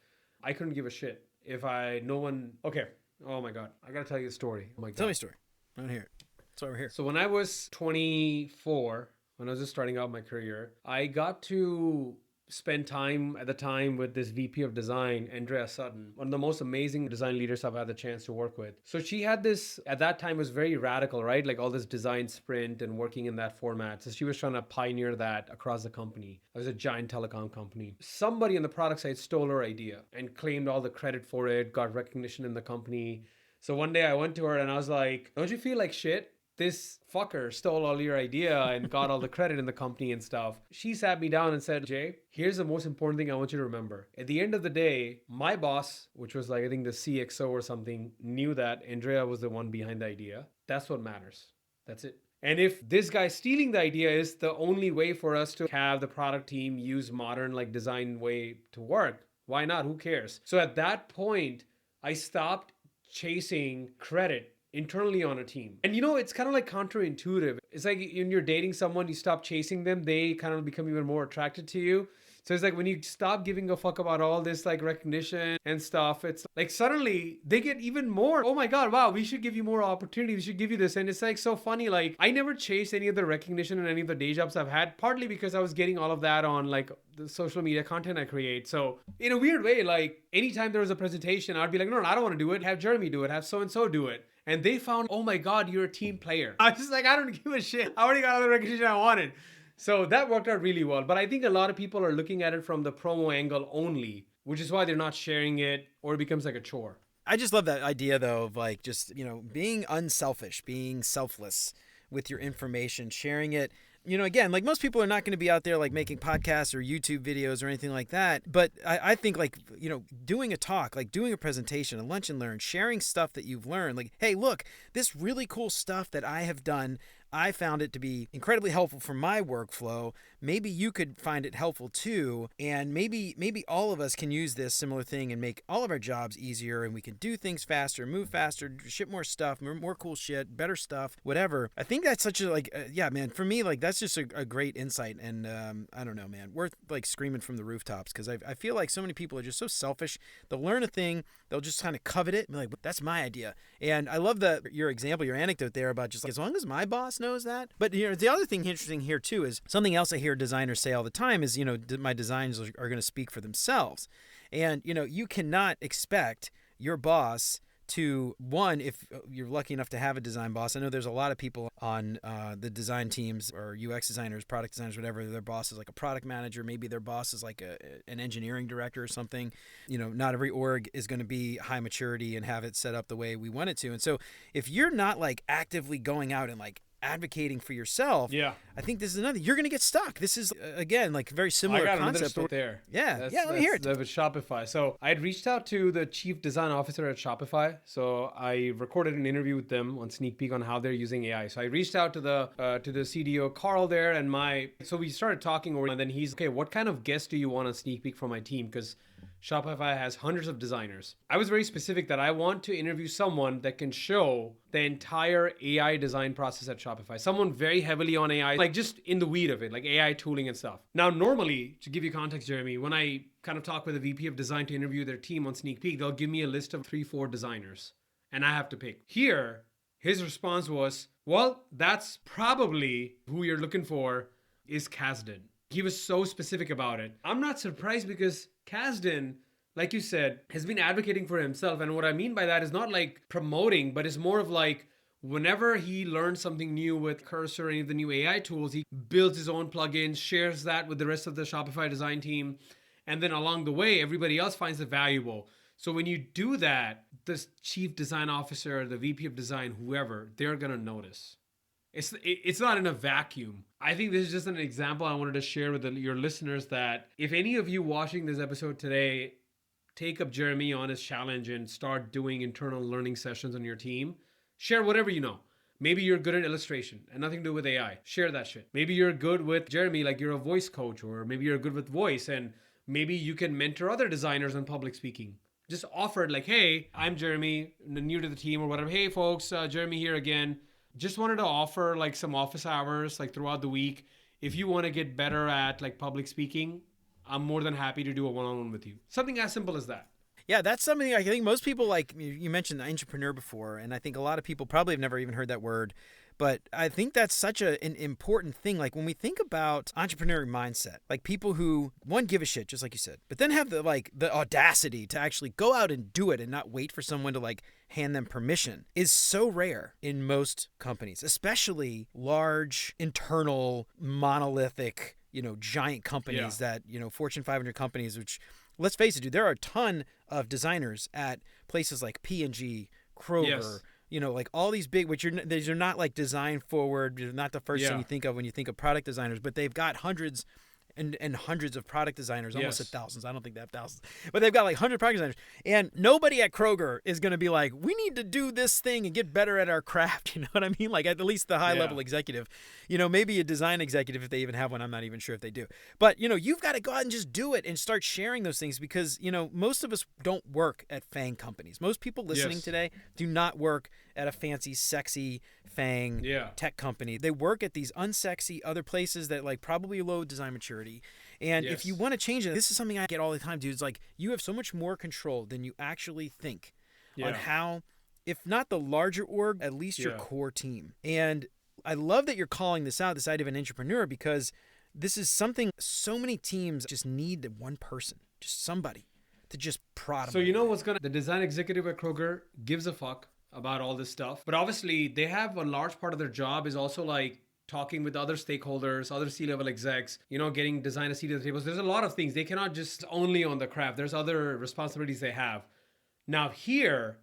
I couldn't give a shit. Okay, oh my God, I gotta tell you a story. Oh my God. Tell me a story. I want to hear it. That's why we're here. So when I was 24, when I was just starting out my career, I got to spent time at the time with this VP of design, Andrea Sutton, one of the most amazing design leaders I've had the chance to work with. So she had this, at that time was very radical, right? Like all this design sprint and working in that format. So she was trying to pioneer that across the company. It was a giant telecom company. Somebody on the product side stole her idea and claimed all the credit for it, got recognition in the company. So one day I went to her and I was like, don't you feel like shit? This fucker stole all your idea and got all the credit in the company and stuff. She sat me down and said, Jay, here's the most important thing I want you to remember. At the end of the day, my boss, which was like, I think the CXO or something, knew that Andrea was the one behind the idea. That's what matters. That's it. And if this guy stealing the idea is the only way for us to have the product team use modern like design way to work, why not? Who cares? So at that point, I stopped chasing credit internally on a team. And it's kind of like counterintuitive. It's like when you're dating someone, you stop chasing them, they kind of become even more attracted to you. So it's like when you stop giving a fuck about all this like recognition and stuff, it's like suddenly they get even more, oh my God, wow, we should give you more opportunity. We should give you this. And it's like so funny. Like I never chased any of the recognition in any of the day jobs I've had, partly because I was getting all of that on like the social media content I create. So in a weird way, like anytime there was a presentation, I'd be like, no, I don't want to do it. Have Jeremy do it. Have so-and-so do it. And they found, oh my God, you're a team player. I was just like, I don't give a shit. I already got all the recognition I wanted. So that worked out really well. But I think a lot of people are looking at it from the promo angle only, which is why they're not sharing it or it becomes like a chore. I just love that idea though of like just, being unselfish, being selfless with your information, sharing it. Again, like most people are not going to be out there like making podcasts or YouTube videos or anything like that. But I think like, doing a talk, like doing a presentation, a lunch and learn, sharing stuff that you've learned, like, hey, look, this really cool stuff that I have done, I found it to be incredibly helpful for my workflow. Maybe you could find it helpful too. And maybe all of us can use this similar thing and make all of our jobs easier, and we can do things faster, move faster, ship more stuff, more cool shit, better stuff, whatever. I think that's such a yeah, man, for me, like that's just a great insight. And I don't know, man, worth like screaming from the rooftops, because I feel like so many people are just so selfish. They'll learn a thing, they'll just kind of covet it and be like, that's my idea. And I love your example, your anecdote there about just like, as long as my boss knows that. But the other thing interesting here too is something else I hear designers say all the time is, my designs are going to speak for themselves. And, you cannot expect your boss to, one, if you're lucky enough to have a design boss. I know there's a lot of people on the design teams or UX designers, product designers, whatever. Their boss is like a product manager. Maybe their boss is like an engineering director or something. Not every org is going to be high maturity and have it set up the way we want it to. And so if you're not like actively going out and like advocating for yourself, yeah, I think this is another. You're going to get stuck. This is again like very similar concept. I got concept. another story there. Yeah, let me hear it. With Shopify. So I had reached out to the chief design officer at Shopify. So I recorded an interview with them on Sneak Peek on how they're using AI. So I reached out to the CDO Carl there, and so we started talking over, and then he's okay. What kind of guest do you want on Sneak Peek from my team? Because Shopify has hundreds of designers. I was very specific that I want to interview someone that can show the entire AI design process at Shopify. Someone very heavily on AI, like just in the weed of it, like AI tooling and stuff. Now, normally, to give you context, Jeremy, when I kind of talk with a VP of design to interview their team on Sneak Peek, they'll give me a list of 3-4 designers, and I have to pick. Here, his response was, well, that's probably who you're looking for is Kasdan. He was so specific about it. I'm not surprised because Kasdan, like you said, has been advocating for himself. And what I mean by that is not like promoting, but it's more of like whenever he learns something new with Cursor or any of the new AI tools, he builds his own plugins, shares that with the rest of the Shopify design team. And then along the way, everybody else finds it valuable. So when you do that, the chief design officer, the VP of design, whoever, they're going to notice. It's not in a vacuum. I think this is just an example I wanted to share with your listeners that if any of you watching this episode today take up Jeremy on his challenge and start doing internal learning sessions on your team, share whatever you know. Maybe you're good at illustration and nothing to do with AI. Share that shit. Maybe you're good with Jeremy, like you're a voice coach, or maybe you're good with voice and maybe you can mentor other designers on public speaking. Just offer it like, hey, I'm Jeremy, new to the team or whatever. Hey folks, Jeremy here again. Just wanted to offer like some office hours like throughout the week. If you want to get better at like public speaking, I'm more than happy to do a one-on-one with you. Something as simple as that. Yeah, that's something I think most people, like you mentioned the entrepreneur before, and I think a lot of people probably have never even heard that word. But I think that's such an important thing. Like when we think about entrepreneurial mindset, like people who, one, give a shit, just like you said, but then have the audacity to actually go out and do it and not wait for someone to like hand them permission is so rare in most companies, especially large, internal, monolithic, giant companies that, Fortune 500 companies, which, let's face it, dude, there are a ton of designers at places like P&G, Kroger, like all these big, these are not like design forward. They're not the first thing you think of when you think of product designers, but they've got hundreds and hundreds of product designers, almost thousands. I don't think they have thousands, but they've got like 100 product designers. And nobody at Kroger is going to be like, we need to do this thing and get better at our craft. You know what I mean? Like at least the high level executive, maybe a design executive, if they even have one. I'm not even sure if they do. But, you've got to go out and just do it and start sharing those things because, most of us don't work at FANG companies. Most people listening today do not work at a fancy, sexy FANG tech company. They work at these unsexy other places that like probably low design maturity. And if you want to change it, this is something I get all the time, dude. It's like you have so much more control than you actually think on how, if not the larger org, at least your core team. And I love that you're calling this out, this idea of an entrepreneur, because this is something so many teams just need one person, just somebody to just prod them. So the design executive at Kroger gives a fuck about all this stuff. But obviously they have a large part of their job is also like talking with other stakeholders, other C-level execs, getting design a seat at the tables. There's a lot of things. They cannot just only on the craft. There's other responsibilities they have. Now here,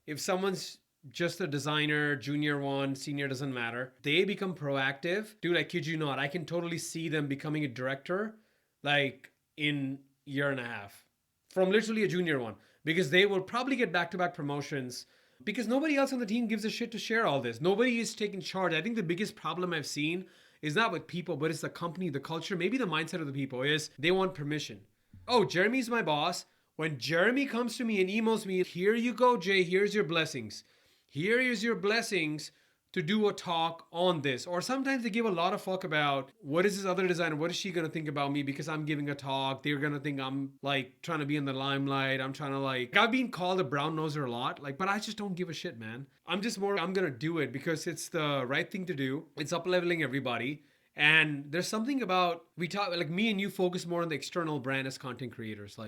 if someone's just a designer, junior one, senior, doesn't matter, they become proactive. Dude, I kid you not, I can totally see them becoming a director like in a year and a half from literally a junior one, because they will probably get back-to-back promotions because nobody else on the team gives a shit to share all this. Nobody is taking charge. I think the biggest problem I've seen is not with people, but it's the company, the culture, maybe the mindset of the people is they want permission. Oh, Jeremy's my boss. When Jeremy comes to me and emails me, here you go, Jay, here's your blessings. Here is your blessings to do a talk on this. Or sometimes they give a lot of fuck about what is this other designer, what is she going to think about me because I'm giving a talk. They're going to think I'm like trying to be in the limelight. I'm trying to I've been called a brown noser a lot, but I just don't give a shit, man. I'm going to do it because it's the right thing to do. It's up leveling everybody. And there's something about, we talk, like me and you focus more on the external brand as content creators,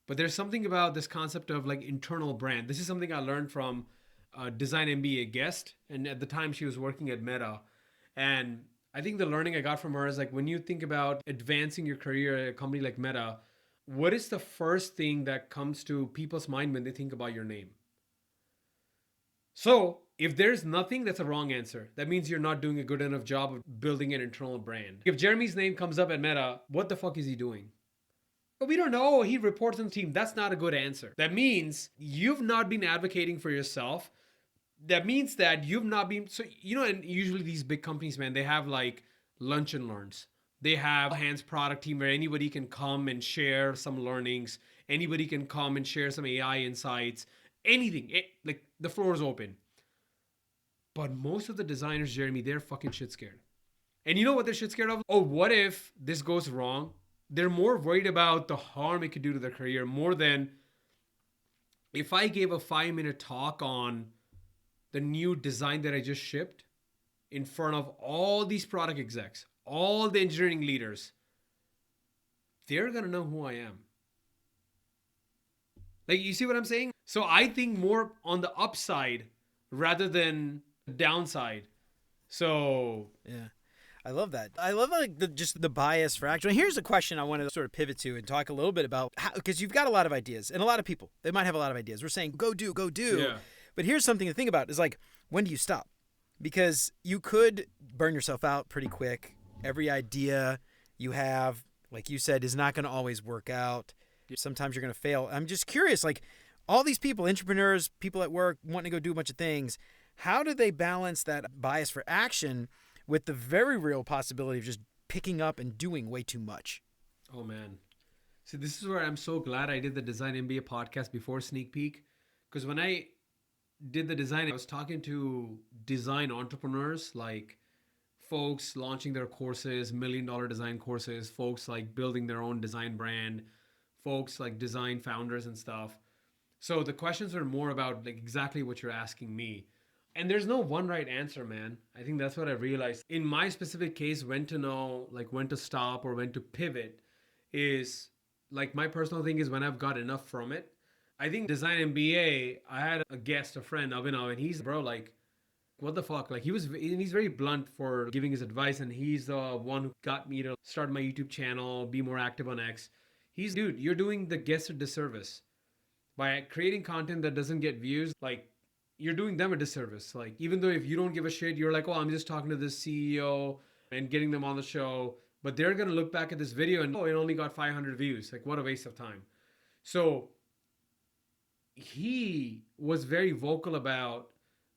but there's something about this concept of internal brand. This is something I learned from Design MBA guest, and at the time she was working at Meta. And I think the learning I got from her is when you think about advancing your career at a company like Meta, what is the first thing that comes to people's mind when they think about your name? So if there's nothing, that's a wrong answer. That means you're not doing a good enough job of building an internal brand. If Jeremy's name comes up at Meta, what the fuck is he doing? But we don't know. He reports on the team. That's not a good answer. That means you've not been advocating for yourself. That means that you've not been, and usually these big companies, man, they have lunch and learns. They have a hands product team where anybody can come and share some learnings. Anybody can come and share some AI insights, anything. The floor is open. But most of the designers, Jeremy, they're fucking shit scared. And you know what they're shit scared of? Oh, what if this goes wrong? They're more worried about the harm it could do to their career more than if I gave a 5-minute talk on the new design that I just shipped in front of all these product execs, all the engineering leaders, they're going to know who I am. You see what I'm saying? So I think more on the upside rather than the downside. So yeah. I love that. I love just the bias for action. Here's a question I wanted to sort of pivot to and talk a little bit about, because you've got a lot of ideas, and a lot of people, they might have a lot of ideas. We're saying, go do. Yeah. But here's something to think about is when do you stop? Because you could burn yourself out pretty quick. Every idea you have, like you said, is not going to always work out. Sometimes you're going to fail. I'm just curious, all these people, entrepreneurs, people at work wanting to go do a bunch of things, how do they balance that bias for action with the very real possibility of just picking up and doing way too much? Oh, man. See, this is where I'm so glad I did the Design MBA podcast before Sneak Peek. Because when I did the design, I was talking to design entrepreneurs, folks launching their courses, $1 million design courses, folks building their own design brand, folks design founders and stuff. So the questions are more about exactly what you're asking me. And there's no one right answer, man. I think that's what I realized. In my specific case, when to know, like when to stop or when to pivot is like my personal thing is when I've got enough from it. I think Design MBA, I had a guest, a friend, Abhinav, and he's, bro, like, what the fuck? Like he's very blunt for giving his advice, and he's the one who got me to start my YouTube channel, be more active on X. Dude, you're doing the guest a disservice by creating content that doesn't get views. Like, you're doing them a disservice. Like, even though if you don't give a shit, you're like, oh, I'm just talking to this CEO and getting them on the show, but they're gonna look back at this video and, oh, it only got 500 views. Like, what a waste of time. So he was very vocal about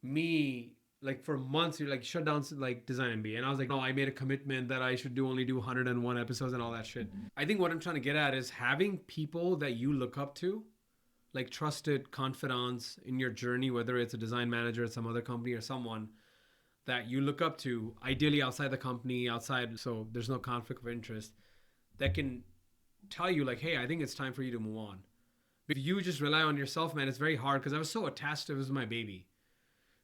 me, like for months, you're like, shut down like Design MBA. And I was like, no, I made a commitment that I should only do 101 episodes and all that shit. I think what I'm trying to get at is having people that you look up to, like trusted confidants in your journey, whether it's a design manager at some other company or someone that you look up to, ideally outside the company, so there's no conflict of interest, that can tell you like, hey, I think it's time for you to move on. If you just rely on yourself, man, it's very hard, because I was so attached to it. It was my baby.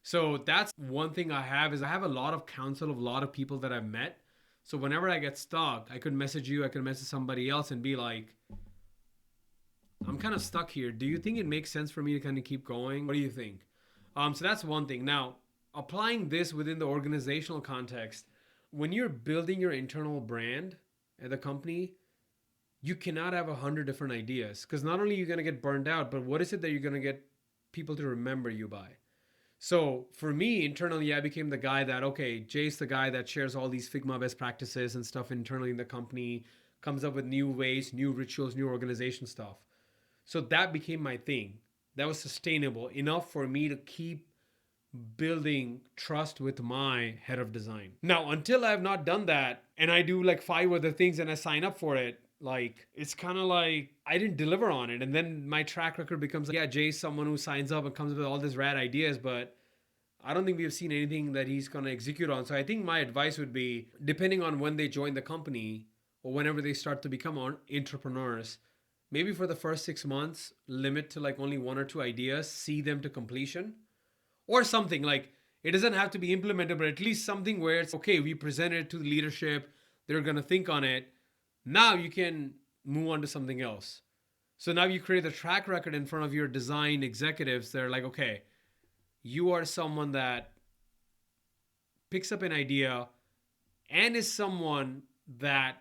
So that's one thing I have a lot of counsel of a lot of people that I've met. So whenever I get stuck, I could message you, I could message somebody else and be like, I'm kind of stuck here. Do you think it makes sense for me to kind of keep going? What do you think? So that's one thing. Now, applying this within the organizational context, when you're building your internal brand at the company, you cannot have 100 different ideas, because not only are you going to get burned out, but what is it that you're going to get people to remember you by? So for me, internally, I became the guy that, okay, Jay's the guy that shares all these Figma best practices and stuff internally in the company, comes up with new ways, new rituals, new organization stuff. So that became my thing. That was sustainable enough for me to keep building trust with my head of design. Now, until I have not done that, and I do like 5 other things and I sign up for it, like, it's kind of like I didn't deliver on it. And then my track record becomes like, yeah, Jay's someone who signs up and comes up with all these rad ideas, but I don't think we've seen anything that he's going to execute on. So I think my advice would be, depending on when they join the company or whenever they start to become entrepreneurs, maybe for the first 6 months, limit to like only 1 or 2 ideas, see them to completion, or something like, it doesn't have to be implemented, but at least something where it's okay, we presented it to the leadership, they're going to think on it. Now you can move on to something else. So now you create a track record in front of your design executives. They're like, okay, you are someone that picks up an idea and is someone that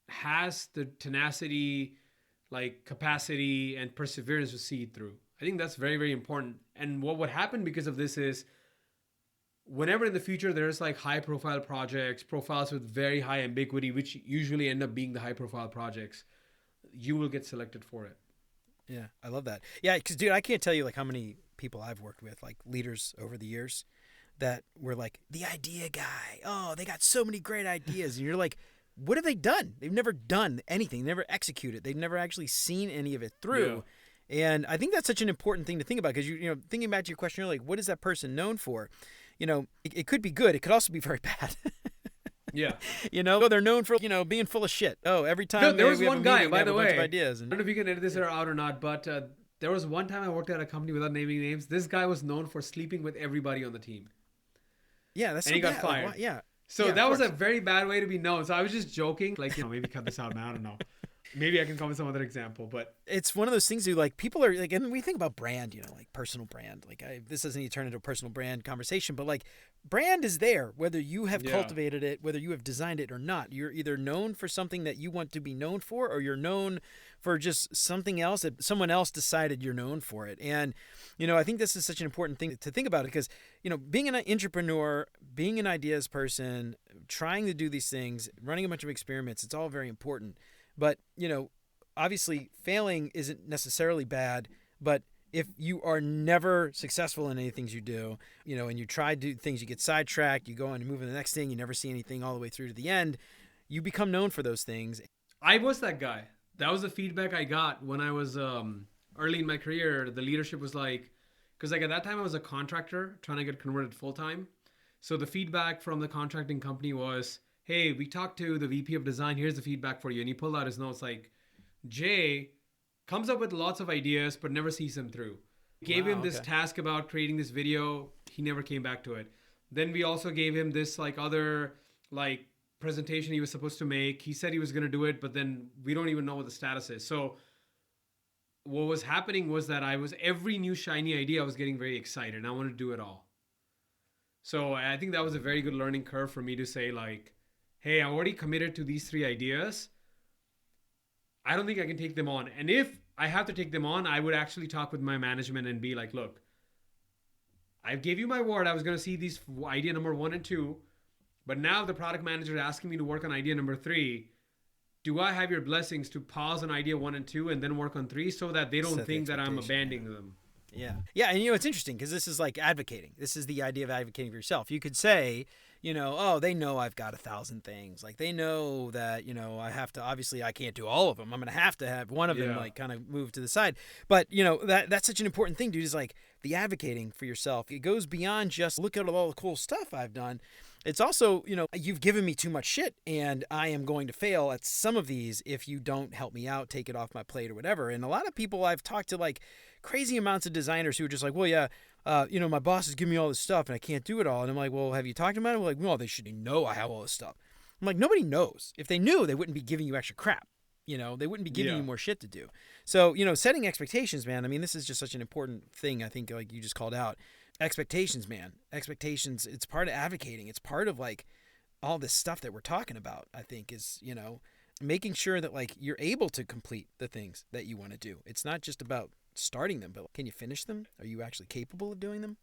has the tenacity, like capacity and perseverance to see it through. I think that's very, very important. And what would happen because of this is, whenever in the future there's like high profile projects, profiles with very high ambiguity, which usually end up being the high profile projects, you will get selected for it. Yeah, I love that. Yeah, because dude, I can't tell you like how many people I've worked with, like leaders over the years, that were like the idea guy. Oh, they got so many great ideas. And you're like, what have they done? They've never done anything. They never executed. They've never actually seen any of it through. Yeah. And I think that's such an important thing to think about, because you know, thinking back to your question, you're like, what is that person known for? You know, it could be good. It could also be very bad. Yeah. You know, they're known for, you know, being full of shit. Oh, every time no, there was we one guy, by the way, a bunch of ideas. And I don't know if you can edit this out or not, but there was one time I worked at a company, without naming names. This guy was known for sleeping with everybody on the team. Yeah, that's and he got fired. Like, yeah. So that was a very bad way to be known. So I was just joking, like, you know, maybe cut this out now. I don't know. Maybe I can come with some other example, but it's one of those things like people are like, and we think about brand, you know, like personal brand, like this doesn't need to turn into a personal brand conversation, but like brand is there, whether you have cultivated it, whether you have designed it or not. You're either known for something that you want to be known for, or you're known for just something else that someone else decided you're known for it. And, you know, I think this is such an important thing to think about, because, you know, being an entrepreneur, being an ideas person, trying to do these things, running a bunch of experiments, it's all very important. But, you know, obviously failing isn't necessarily bad, but if you are never successful in any things you do, you know, and you try to do things, you get sidetracked, you go on and move to the next thing, you never see anything all the way through to the end, you become known for those things. I was that guy. That was the feedback I got when I was early in my career. The leadership was like, because like at that time I was a contractor trying to get converted full time. So the feedback from the contracting company was, hey, we talked to the VP of design, here's the feedback for you. And he pulled out his notes like, Jay comes up with lots of ideas, but never sees them through. Gave him this task about creating this video. he never came back to it. Then we also gave him this like other like presentation he was supposed to make. He said he was going to do it, but then we don't even know what the status is. So what was happening was that every new shiny idea, I was getting very excited and I wanted to do it all. So I think that was a very good learning curve for me to say like, hey, I already committed to these 3 ideas. I don't think I can take them on. And if I have to take them on, I would actually talk with my management and be like, look, I gave you my word. I was going to see these idea number 1 and 2, but now the product manager is asking me to work on idea number 3. Do I have your blessings to pause on idea 1 and 2 and then work on 3 so that they don't think that I'm abandoning them? Yeah. Yeah. And, it's interesting because this is like advocating. This is the idea of advocating for yourself. You could say, oh, they know I've got 1,000 things. Like they know that, I have to, obviously I can't do all of them. I'm going to have one of them like kind of move to the side. But, that's such an important thing, dude, is like the advocating for yourself. It goes beyond just look at all the cool stuff I've done. It's also, you've given me too much shit and I am going to fail at some of these if you don't help me out, take it off my plate or whatever. And a lot of people I've talked to, like crazy amounts of designers who are just like, well, yeah, my boss is giving me all this stuff and I can't do it all. And I'm like, well, have you talked to them about it? We're like, well, they should know I have all this stuff. I'm like, nobody knows. If they knew, they wouldn't be giving you extra crap. They wouldn't be giving you more shit to do. So, setting expectations, man, I mean, this is just such an important thing. I think like you just called out. Expectations, man. Expectations, it's part of advocating. It's part of like all this stuff that we're talking about, I think is, making sure that like you're able to complete the things that you want to do. It's not just about starting them, but can you finish them? Are you actually capable of doing them?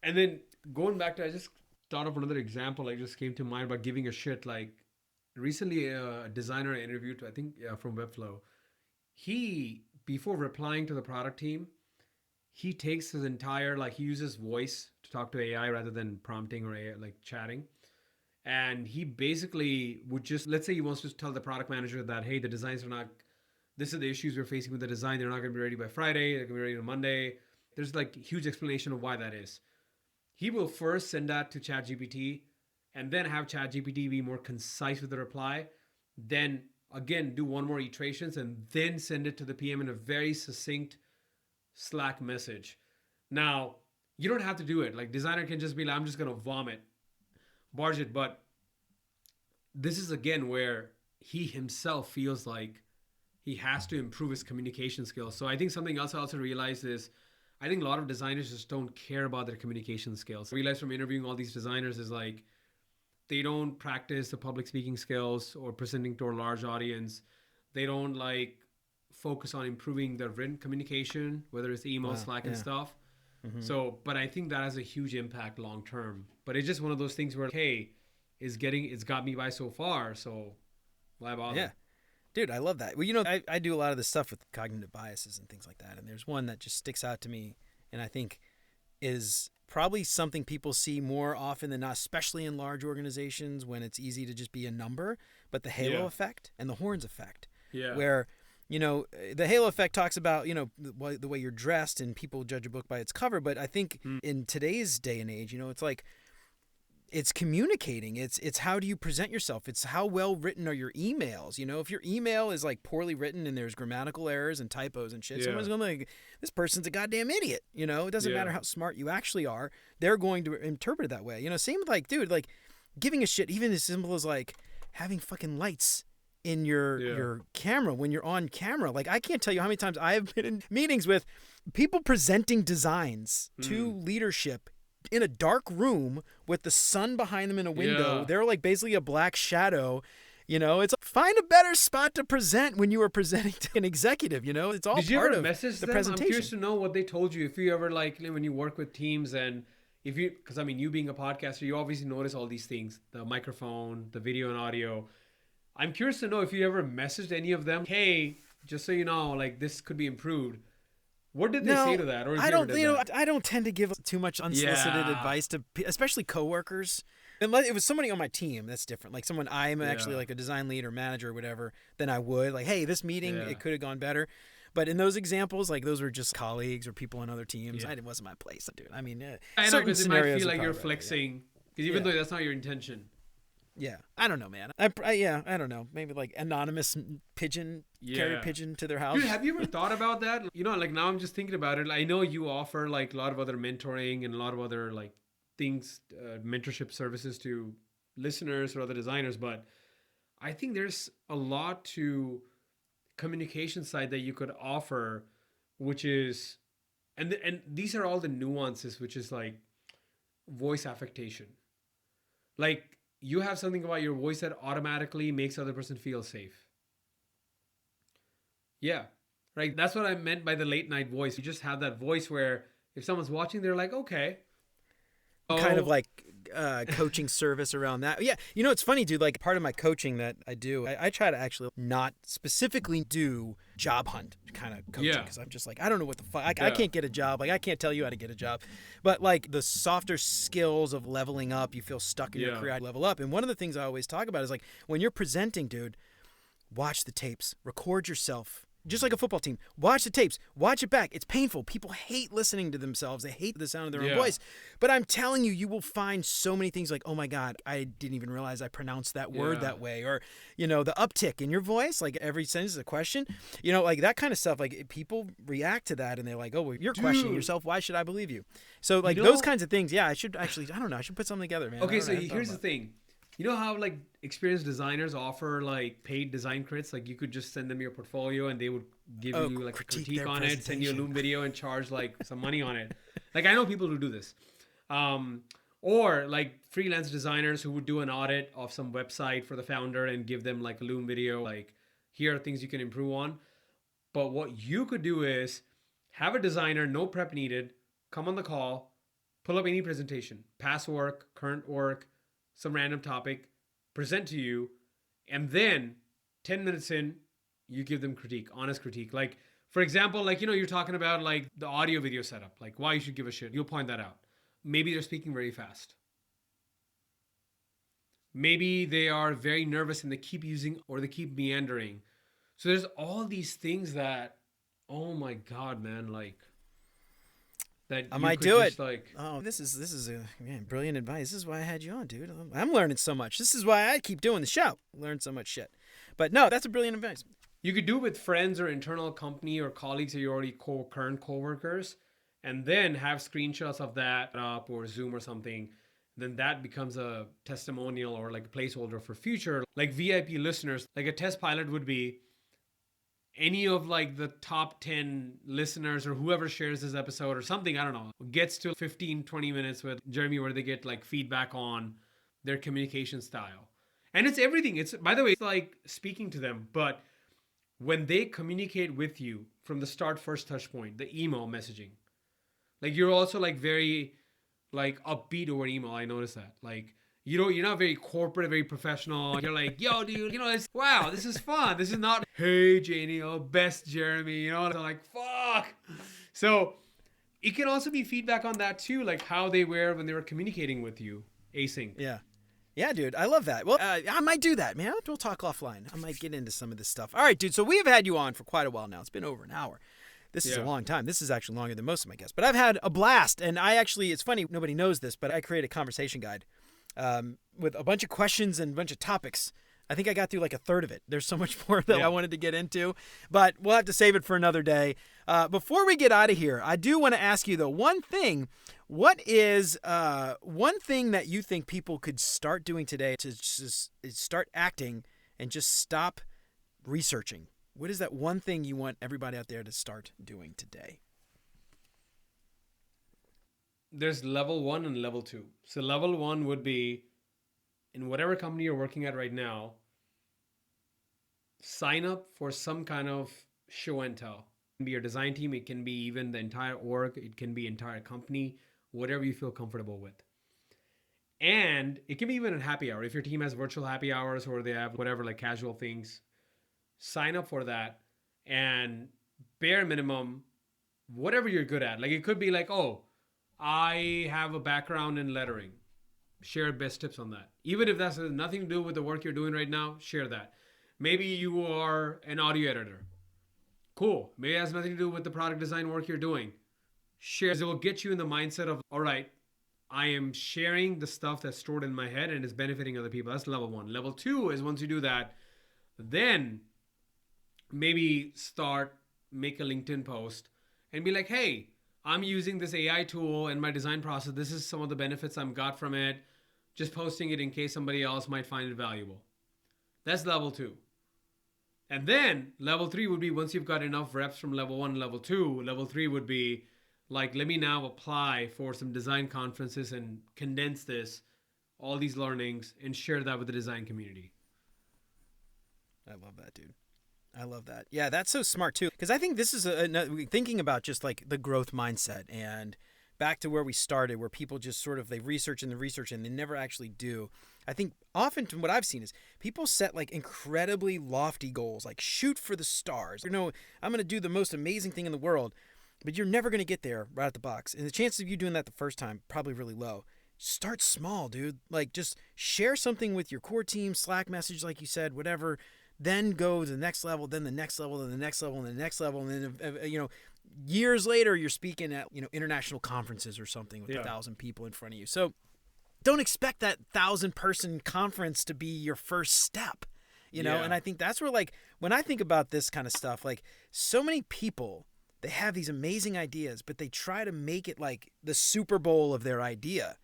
And then going back to, I just thought of another example like just came to mind about giving a shit. Like recently a designer I interviewed, I think from Webflow, he, before replying to the product team, he takes his entire, like he uses voice to talk to AI rather than prompting or AI, like chatting. And he basically would just, let's say he wants to tell the product manager that, hey, the designs are not, this is the issues we're facing with the design. They're not going to be ready by Friday. They're going to be ready on Monday. There's like huge explanation of why that is. He will first send that to ChatGPT and then have ChatGPT be more concise with the reply. Then again, do one more iterations and then send it to the PM in a very succinct Slack message. Now, you don't have to do it. Like designer can just be like, I'm just going to barge it. But this is again where he himself feels like he has to improve his communication skills. So I think something else I also realized is I think a lot of designers just don't care about their communication skills. I realized from interviewing all these designers is like they don't practice the public speaking skills or presenting to a large audience. They don't like focus on improving their written communication, whether it's email, Slack and stuff. Mm-hmm. So, but I think that has a huge impact long term. But it's just one of those things where, hey, it's got me by so far. So why bother? Yeah. Dude, I love that. Well, I do a lot of this stuff with cognitive biases and things like that. And there's one that just sticks out to me and I think is probably something people see more often than not, especially in large organizations when it's easy to just be a number, but the halo effect and the horns effect. Yeah. Where, the halo effect talks about, the way you're dressed and people judge a book by its cover. But I think in today's day and age, it's like, it's communicating. It's how do you present yourself? It's how well written are your emails? If your email is like poorly written and there's grammatical errors and typos and shit, someone's going to be like, this person's a goddamn idiot. It doesn't matter how smart you actually are. They're going to interpret it that way. Same with like, dude, like giving a shit, even as simple as like having fucking lights in your camera when you're on camera. Like I can't tell you how many times I've been in meetings with people presenting designs to leadership in a dark room with the sun behind them in a window. Yeah. They're like basically a black shadow. It's like, find a better spot to present when you are presenting to an executive. It's all part of the presentation. I'm curious to know what they told you. If you ever like when you work with teams and if you, because I mean, you being a podcaster, you obviously notice all these things, the microphone, the video and audio. I'm curious to know if you ever messaged any of them, hey, just so you know, like this could be improved. What did they say to that? Or I don't tend to give too much unsolicited advice to, especially coworkers. Unless it was somebody on my team, that's different. Like someone I'm actually like a design lead or manager or whatever, then I would like, hey, this meeting it could have gone better. But in those examples, like those were just colleagues or people on other teams. It wasn't my place, dude. I mean, I know because it might feel like you're flexing, because even though that's not your intention. Yeah, I don't know, man. I don't know. Maybe like anonymous pigeon, carrier pigeon to their house. Dude, have you ever thought about that? You know, like now I'm just thinking about it. I know you offer like a lot of other mentoring and a lot of other like things, mentorship services to listeners or other designers, but I think there's a lot to communication side that you could offer, which is, and these are all the nuances, which is like voice affectation. Like you have something about your voice that automatically makes the other person feel safe. Yeah. Right. That's what I meant by the late night voice. You just have that voice where if someone's watching, they're like, okay. Kind of like coaching service around that. Yeah. You know, it's funny, dude. Like part of my coaching that I do, I try to actually not specifically do job hunt kind of coaching because I'm just like, I don't know what the fuck. I can't get a job. Like I can't tell you how to get a job. But like the softer skills of leveling up, you feel stuck in your career, level up. And one of the things I always talk about is like when you're presenting, dude, watch the tapes, record yourself. Just like a football team, watch the tapes, watch it back. It's painful. People hate listening to themselves. They hate the sound of their own voice. But I'm telling you, you will find so many things like, oh my God, I didn't even realize I pronounced that word that way. Or, you know, the uptick in your voice, like every sentence is a question. You know, like that kind of stuff. Like people react to that and they're like, oh, well, you're questioning yourself. Why should I believe you? So like those kinds of things. Yeah, I should actually, I don't know. I should put something together, man. Okay, so here's the thing. You know how like experienced designers offer like paid design crits? Like you could just send them your portfolio and they would give you like a critique on it, send you a Loom video and charge like some money on it. Like I know people who do this. Or like freelance designers who would do an audit of some website for the founder and give them like a Loom video, like here are things you can improve on. But what you could do is have a designer, no prep needed, come on the call, pull up any presentation, past work, current work, some random topic, present to you, and then 10 minutes in, you give them critique, honest critique. Like, for example, like, you know, you're talking about like the audio video setup, like why you should give a shit. You'll point that out. Maybe they're speaking very fast. Maybe they are very nervous and they keep using or they keep meandering. So there's all these things that, oh my God, man, like, that I might do it. Like, oh, this is brilliant advice. This is why I had you on, dude. I'm learning so much. This is why I keep doing the show. Learn so much shit. But no, that's a brilliant advice. You could do it with friends or internal company or colleagues that you're already current coworkers, and then have screenshots of that up or Zoom or something. Then that becomes a testimonial or like a placeholder for future like VIP listeners. Like a test pilot would be any of like the top 10 listeners or whoever shares this episode or something, I don't know, gets to 15, 20 minutes with Jeremy where they get like feedback on their communication style. And it's everything. It's, by the way, it's like speaking to them, but when they communicate with you from the start, first touch point, the email messaging, like you're also like very like upbeat over email. I noticed that. Like, you know, you're not very corporate, very professional. You're like, yo, dude, you know, it's, wow, this is fun. This is not, hey, Jayneil, best Jeremy, you know, I'm like, fuck. So it can also be feedback on that too, like how they were when they were communicating with you, async. Yeah. Yeah, dude, I love that. Well, I might do that, man. We'll talk offline. I might get into some of this stuff. All right, dude, so we have had you on for quite a while now. It's been over an hour. This is a long time. This is actually longer than most of my guests. But I've had a blast, and I actually, it's funny, nobody knows this, but I create a conversation guide with a bunch of questions and a bunch of topics. I think I got through like a third of it. There's so much more that I wanted to get into, but we'll have to save it for another day. Before we get out of here, I do want to ask you, though, one thing. What is one thing that you think people could start doing today to just start acting and just stop researching? What is that one thing you want everybody out there to start doing today? There's level 1 and level 2. So level 1 would be in whatever company you're working at right now, sign up for some kind of show and tell. It can be your design team. It can be even the entire org. It can be entire company, whatever you feel comfortable with. And it can be even a happy hour. If your team has virtual happy hours or they have whatever, like casual things, sign up for that. And bare minimum, whatever you're good at. Like it could be like, oh, I have a background in lettering. Share best tips on that. Even if that's nothing to do with the work you're doing right now, share that. Maybe you are an audio editor. Cool. Maybe it has nothing to do with the product design work you're doing. Share. It will get you in the mindset of, all right, I am sharing the stuff that's stored in my head and is benefiting other people. That's level 1. Level 2 is once you do that, then maybe make a LinkedIn post and be like, hey, I'm using this AI tool in my design process. This is some of the benefits I've got from it. Just posting it in case somebody else might find it valuable. That's level 2. And then level 3 would be once you've got enough reps from level 1 and level 2, level 3 would be like, let me now apply for some design conferences and condense all these learnings, and share that with the design community. I love that, dude. I love that. Yeah, that's so smart too. Because I think this is thinking about just like the growth mindset and back to where we started, where people just sort of, they research and they never actually do. I think often what I've seen is people set like incredibly lofty goals, like shoot for the stars. I'm going to do the most amazing thing in the world, but you're never going to get there right out the box. And the chances of you doing that the first time, probably really low. Start small, dude. Like just share something with your core team, Slack message, like you said, whatever. Then go to the next level, then the next level, then the next level, and the next level. And then, years later, you're speaking at, international conferences or something with 1,000 people in front of you. So don't expect that 1,000-person conference to be your first step, And I think that's where, like, when I think about this kind of stuff, like so many people, they have these amazing ideas, but they try to make it like the Super Bowl of their idea.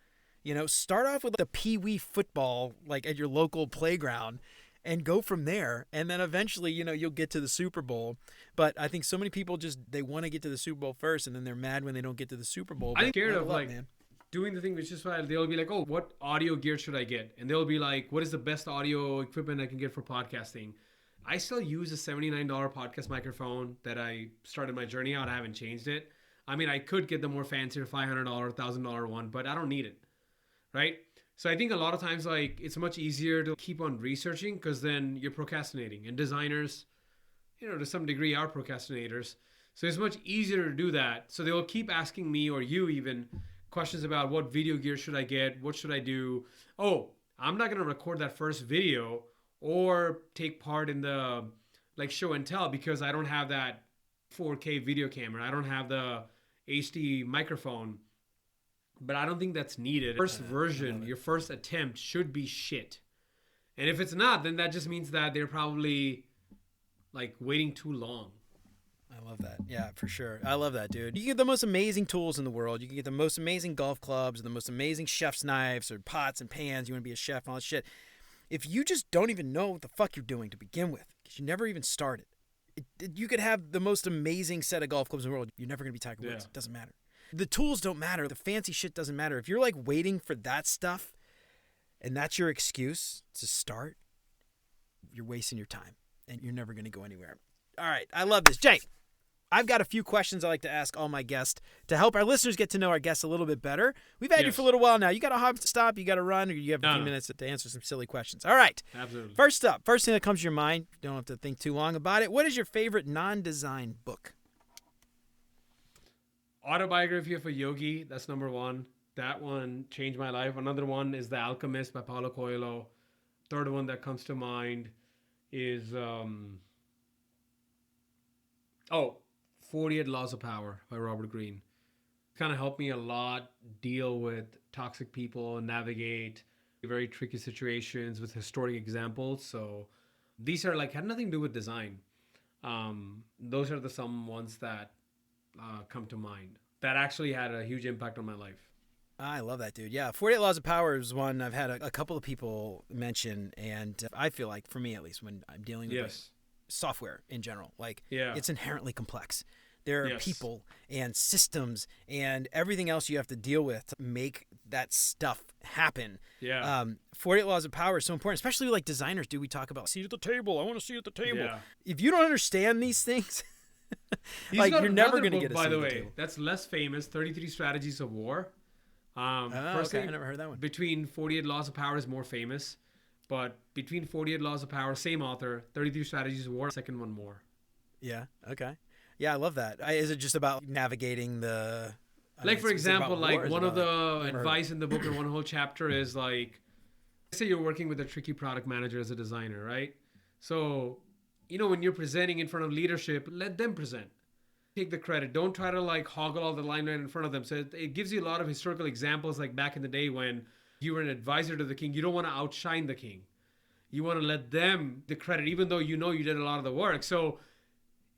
Start off with the pee-wee football, like at your local playground, and go from there. And then eventually, you'll get to the Super Bowl. But I think so many people they want to get to the Super Bowl first, and then they're mad when they don't get to the Super Bowl. I'm scared of doing the thing, which is why they'll be like, oh, what audio gear should I get? And they'll be like, what is the best audio equipment I can get for podcasting? I still use a $79 podcast microphone that I started my journey out. I haven't changed it. I mean, I could get the more fancier $500, $1,000 one, but I don't need it. Right? So I think a lot of times, like, it's much easier to keep on researching because then you're procrastinating. And designers, to some degree, are procrastinators. So it's much easier to do that. So they will keep asking me, or you even, questions about what video gear should I get? What should I do? Oh, I'm not going to record that first video or take part in the like show and tell because I don't have that 4K video camera. I don't have the HD microphone. But I don't think that's needed. First version, your first attempt should be shit. And if it's not, then that just means that they're probably like waiting too long. I love that. Yeah, for sure. I love that, dude. You get the most amazing tools in the world. You can get the most amazing golf clubs, the most amazing chef's knives or pots and pans. You want to be a chef and all that shit. If you just don't even know what the fuck you're doing to begin with, because you never even started, you could have the most amazing set of golf clubs in the world. You're never going to be Tiger Woods. It doesn't matter. The tools don't matter. The fancy shit doesn't matter. If you're like waiting for that stuff and that's your excuse to start, you're wasting your time and you're never going to go anywhere. All right. I love this. Jay, I've got a few questions I like to ask all my guests to help our listeners get to know our guests a little bit better. We've had you for a little while now. You got to hop, stop, you got to run, or you have a few minutes to answer some silly questions. All right. Absolutely. First thing that comes to your mind, you don't have to think too long about it. What is your favorite non-design book? Autobiography of a Yogi, that's number 1. That one changed my life. Another one is The Alchemist by Paulo Coelho. Third one that comes to mind is 48 Laws of Power by Robert Greene. Kind of helped me a lot deal with toxic people and navigate very tricky situations with historic examples. So these are had nothing to do with design. Those are some ones that come to mind that actually had a huge impact on my life. I love that, dude. Yeah, 48 Laws of Power is one I've had a couple of people mention, and I feel like, for me at least, when I'm dealing with software in general, it's inherently complex. There are people and systems and everything else you have to deal with to make that stuff happen. 48 Laws of Power is so important, especially like designers do. We talk about seat at the table. I want to see at the table. Yeah. If you don't understand these things, you're never going to get a seat at the table. By the way, that's less famous, 33 Strategies of War. Okay. I never heard that one. Between 48 Laws of Power is more famous, but between 48 Laws of Power, same author, 33 Strategies of War, second one more. Yeah, okay. Yeah, I love that. Is it just about navigating the... for example, one of the advice in the book or one whole chapter is let's say you're working with a tricky product manager as a designer, right? So, when you're presenting in front of leadership, let them present. take the credit. Don't try to like hoggle all the limelight in front of them. So it gives you a lot of historical examples, like back in the day when you were an advisor to the king. You don't want to outshine the king. You want to let them the credit, even though you know you did a lot of the work. So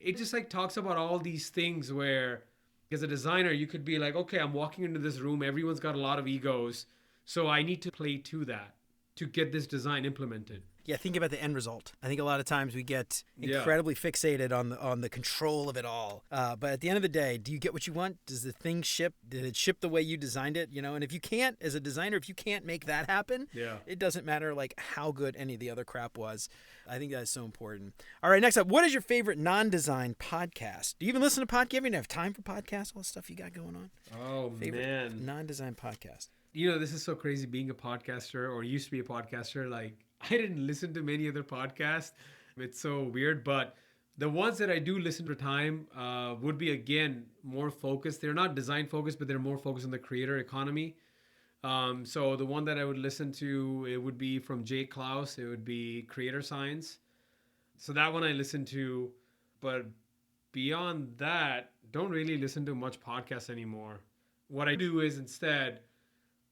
it just like talks about all these things where as a designer, you could be like, okay, I'm walking into this room. Everyone's got a lot of egos. So I need to play to that to get this design implemented. Yeah, think about the end result. I think a lot of times we get incredibly fixated on the control of it all. But at the end of the day, do you get what you want? Does the thing ship? Did it ship the way you designed it? You know, and if you can't, as a designer, if you can't make that happen, it doesn't matter like how good any of the other crap was. I think that's so important. All right, next up, what is your favorite non-design podcast? Do you even listen to podcasts? You even have time for podcasts? All the stuff you got going on? Oh, favorite man. Non-design podcast. You know, this is so crazy being a podcaster or used to be a podcaster. Like, I didn't listen to many other podcasts. It's so weird. But the ones that I do listen to time would be, again, more focused. They're not design focused, but they're more focused on the creator economy. So the one that I would listen to, it would be from Jay Klaus. It would be Creator Science. So that one I listen to. But beyond that, don't really listen to much podcasts anymore. What I do is instead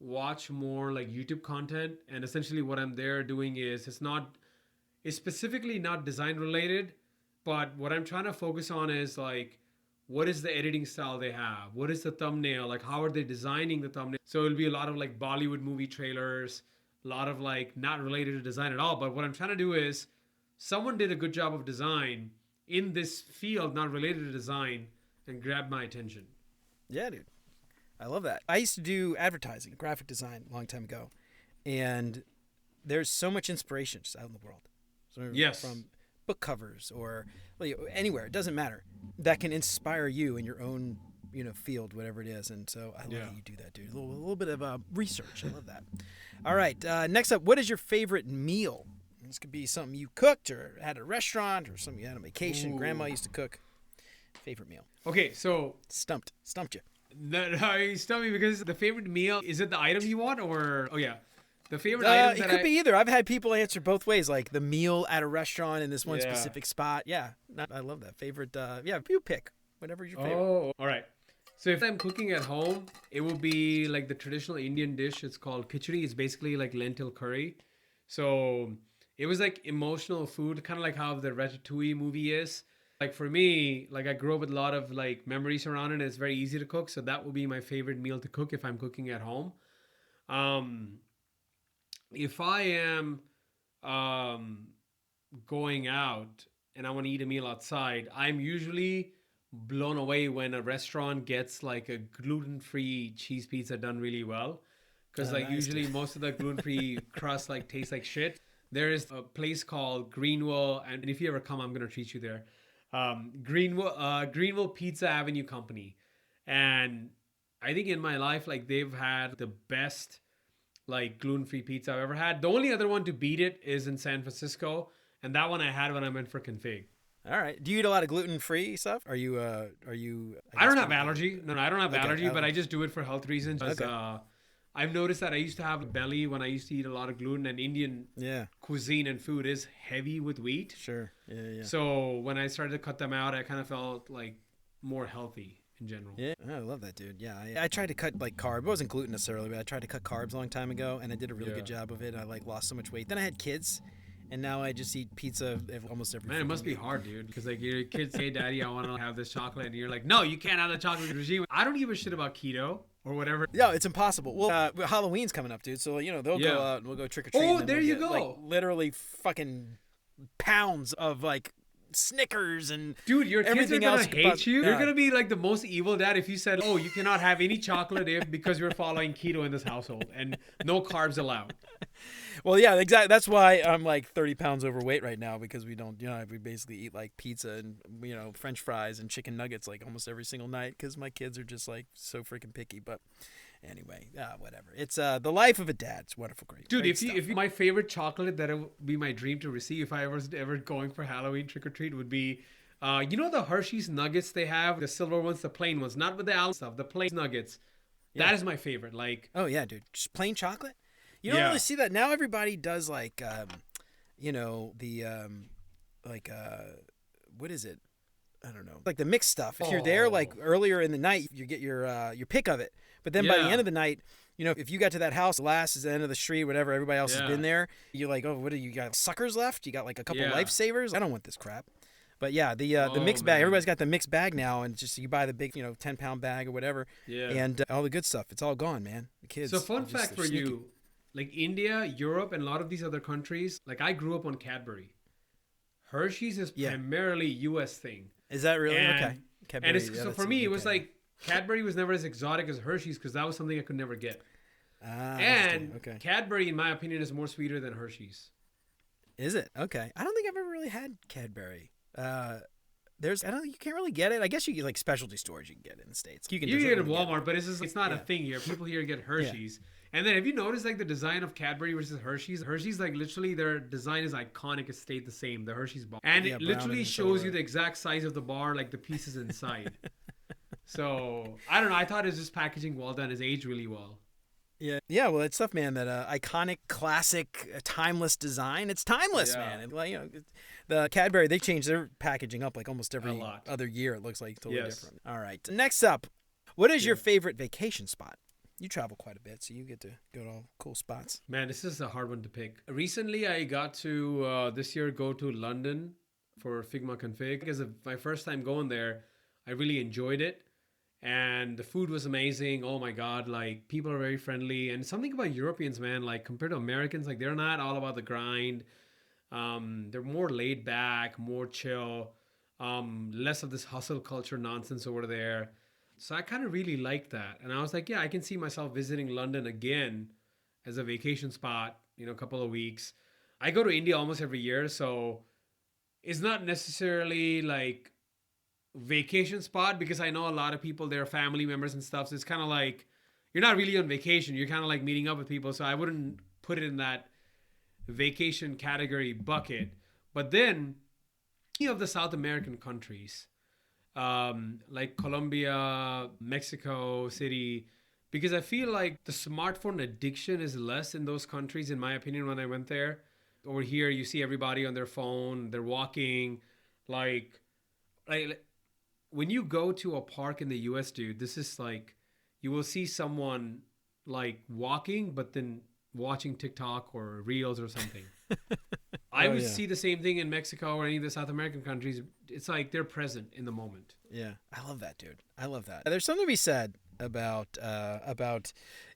watch more like YouTube content, and essentially what I'm there doing is it's specifically not design related, but what I'm trying to focus on is like, what is the editing style they have? What is the thumbnail? Like, how are they designing the thumbnail? So it'll be a lot of like Bollywood movie trailers, a lot of like not related to design at all. But what I'm trying to do is someone did a good job of design in this field, not related to design, and grab my attention. Yeah, dude. I love that. I used to do advertising, graphic design a long time ago. And there's so much inspiration just out in the world. So from book covers or anywhere, it doesn't matter. That can inspire you in your own, field, whatever it is. And so I love that you do that, dude. A little bit of research. I love that. All right. Next up, what is your favorite meal? This could be something you cooked or at a restaurant or something you had on vacation. Ooh. Grandma used to cook. Favorite meal. Okay, so Stumped you. No, you stumped me because the favorite meal, is it the item you want or, the favorite item it could be either. I've had people answer both ways, like the meal at a restaurant in this one specific spot. Yeah, I love that. Favorite, you pick. Whatever's your favorite. Oh, all right. So if I'm cooking at home, it will be like the traditional Indian dish. It's called khichdi. It's basically like lentil curry. So it was like emotional food, kind of like how the Ratatouille movie is. Like for me, like I grew up with a lot of like memories around it. And it's very easy to cook. So that will be my favorite meal to cook if I'm cooking at home. If I am going out and I want to eat a meal outside, I'm usually blown away when a restaurant gets like a gluten-free cheese pizza done really well. Because usually most of the gluten-free crust like tastes like shit. There is a place called Greenville, and if you ever come, I'm going to treat you there. Greenville Pizza Avenue Company. And I think in my life, like they've had the best like gluten-free pizza I've ever had. The only other one to beat it is in San Francisco. And that one I had when I went for config. All right. Do you eat a lot of gluten-free stuff? Are you? I don't have allergy. No, I don't have allergy, but I just do it for health reasons. Okay. I've noticed that I used to have a belly when I used to eat a lot of gluten, and Indian cuisine and food is heavy with wheat. Sure. Yeah. So when I started to cut them out, I kind of felt like more healthy in general. Yeah, I love that, dude. Yeah, I tried to cut like carb. It wasn't gluten necessarily, but I tried to cut carbs a long time ago, and I did a really good job of it. I like lost so much weight. Then I had kids. And now I just eat pizza almost every. Man, it must be hard, dude. Because like your kids say, "Daddy, I want to have this chocolate," and you're like, "No, you can't have the chocolate regime." I don't give a shit about keto or whatever. Yeah, it's impossible. Well, Halloween's coming up, dude. So they'll go out and we'll go trick or treat. Oh, there you go. Like, literally fucking pounds of like Snickers and dude, your kids are gonna hate you. Yeah. You're gonna be like the most evil dad if you said, "Oh, you cannot have any chocolate because you're following keto in this household and no carbs allowed." Well, yeah, exactly. That's why I'm like 30 pounds overweight right now, because we don't, we basically eat like pizza and, French fries and chicken nuggets like almost every single night because my kids are just like so freaking picky. But anyway, whatever. It's the life of a dad. It's wonderful, great. Dude, if my favorite chocolate that would be my dream to receive if I was ever going for Halloween trick or treat would be, the Hershey's nuggets they have, the silver ones, the plain ones, not with the almond stuff, the plain nuggets. Yeah. That is my favorite. Like, oh yeah, dude, just plain chocolate. You don't really see that now. Everybody does like, what is it? I don't know, like the mixed stuff. If you're there like earlier in the night, you get your pick of it. But then by the end of the night, you know, if you got to that house, last is the end of the street, whatever, everybody else has been there, you're like, oh, what do you got? Suckers left? You got like a couple lifesavers? I don't want this crap. But yeah, the mixed bag, everybody's got the mixed bag now, and just you buy the big, 10-pound bag or whatever, and all the good stuff, it's all gone, man. The kids. So fun fact for you, like India, Europe, and a lot of these other countries, like I grew up on Cadbury. Hershey's is primarily U.S. thing. Is that really? And, okay. Cadbury, so for me, it was like Cadbury was never as exotic as Hershey's because that was something I could never get. And Cadbury, in my opinion, is more sweeter than Hershey's. Is it? Okay. I don't think I've ever really had Cadbury. I don't think you can't really get it. I guess you get like specialty stores you can get it in the States. You can get it at Walmart, but it's not a thing here. People here get Hershey's. And then have you noticed like the design of Cadbury versus Hershey's? Hershey's, like literally their design is iconic. It stayed the same, the Hershey's bar. And it literally shows you the exact size of the bar, like the pieces inside. So I don't know. I thought it was just packaging well done. It's aged really well. Yeah. Well, it's stuff, man. That iconic, classic, timeless design. It's timeless, man. And, like, the Cadbury, they change their packaging up like almost every other year. It looks like totally different. All right. Next up, what is your favorite vacation spot? You travel quite a bit, so you get to go to all cool spots. Man, this is a hard one to pick. Recently, I got to this year go to London for Figma Config because of my first time going there. I really enjoyed it. And the food was amazing. Oh my God, like people are very friendly. And something about Europeans, man, like compared to Americans, like they're not all about the grind. They're more laid back, more chill, less of this hustle culture nonsense over there. So I kind of really liked that. And I was like, yeah, I can see myself visiting London again as a vacation spot, a couple of weeks. I go to India almost every year. So it's not necessarily like vacation spot because I know a lot of people, they're family members and stuff. So it's kind of like, you're not really on vacation. You're kind of like meeting up with people. So I wouldn't put it in that vacation category bucket. But then any of the South American countries, like Colombia, Mexico City, because I feel like the smartphone addiction is less in those countries, in my opinion, when I went there. Over here, you see everybody on their phone, they're walking, like when you go to a park in the US, dude, this is like, you will see someone like walking, but then watching TikTok or Reels or something. I would see the same thing in Mexico or any of the South American countries. It's like they're present in the moment. Yeah, I love that, dude. I love that. There's something to be said about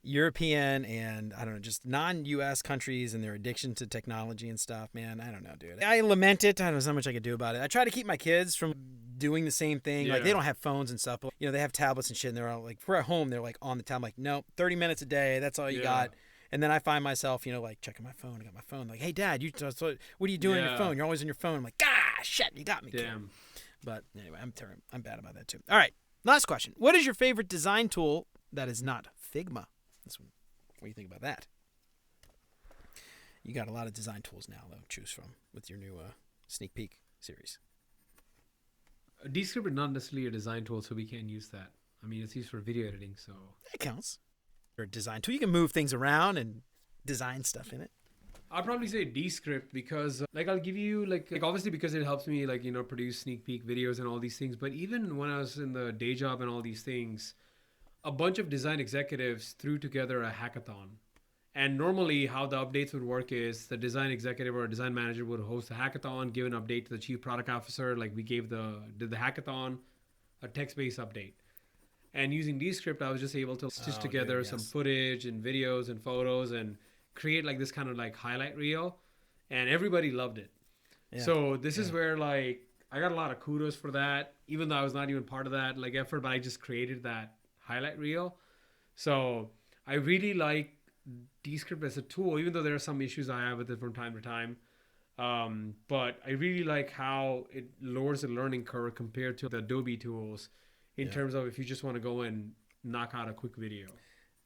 European and, I don't know, just non-U.S. countries and their addiction to technology and stuff, man. I don't know, dude. I lament it. I don't know so much I could do about it. I try to keep my kids from doing the same thing. Like, they don't have phones and stuff, but, they have tablets and shit, and they're all like, if we're at home, they're like on the tablet. I'm like, no, 30 minutes a day. That's all you got. And then I find myself, like checking my phone. I got my phone. Like, hey, Dad, what are you doing on your phone? You're always on your phone. I'm like, shit, you got me. Damn. Kid. But anyway, I'm bad about that too. All right, last question. What is your favorite design tool that is not Figma? This one. What do you think about that? You got a lot of design tools now, though, to choose from with your new sneak peek series. Descript is not necessarily a design tool, so we can't use that. I mean, it's used for video editing, so it counts. Or design tool, you can move things around and design stuff in it. I'll probably say Descript because I'll give you like obviously because it helps me produce sneak peek videos and all these things. But even when I was in the day job and all these things, a bunch of design executives threw together a hackathon. And normally how the updates would work is the design executive or a design manager would host a hackathon, give an update to the chief product officer. Like we did the hackathon, a text-based update. And using Descript, I was just able to stitch together some footage and videos and photos and create like this kind of like highlight reel. And everybody loved it. Yeah. So this is where like I got a lot of kudos for that, even though I was not even part of that like effort, but I just created that highlight reel. So I really like Descript as a tool, even though there are some issues I have with it from time to time. But I really like how it lowers the learning curve compared to the Adobe tools in terms of if you just want to go and knock out a quick video.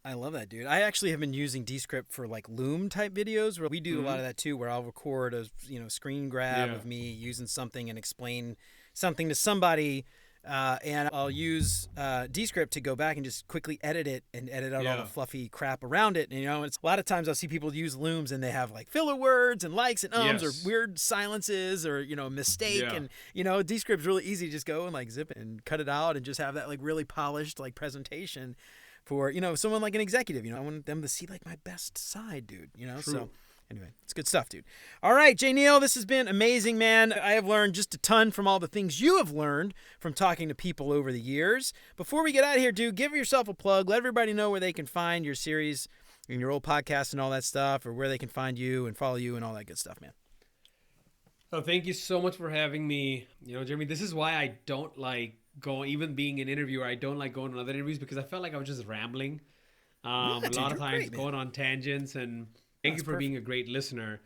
I love that, dude. I actually have been using Descript for like Loom type videos where we do a lot of that too, where I'll record a screen grab of me using something and explain something to somebody And I'll use Descript to go back and just quickly edit it and edit out all the fluffy crap around it. And, it's a lot of times I'll see people use Looms and they have like filler words and likes and ums or weird silences or, mistake. And, Descript's really easy to just go and like zip it and cut it out and just have that like really polished like presentation for, someone like an executive. I want them to see like my best side, dude, True. So. Anyway, it's good stuff, dude. All right, Jayneil, this has been amazing, man. I have learned just a ton from all the things you have learned from talking to people over the years. Before we get out of here, dude, give yourself a plug. Let everybody know where they can find your series and your old podcast and all that stuff, or where they can find you and follow you and all that good stuff, man. Oh, thank you so much for having me. Jeremy, this is why I don't like going, even being an interviewer, I don't like going on other interviews because I felt like I was just rambling. A lot of times going on tangents, and thank you for being a great listener.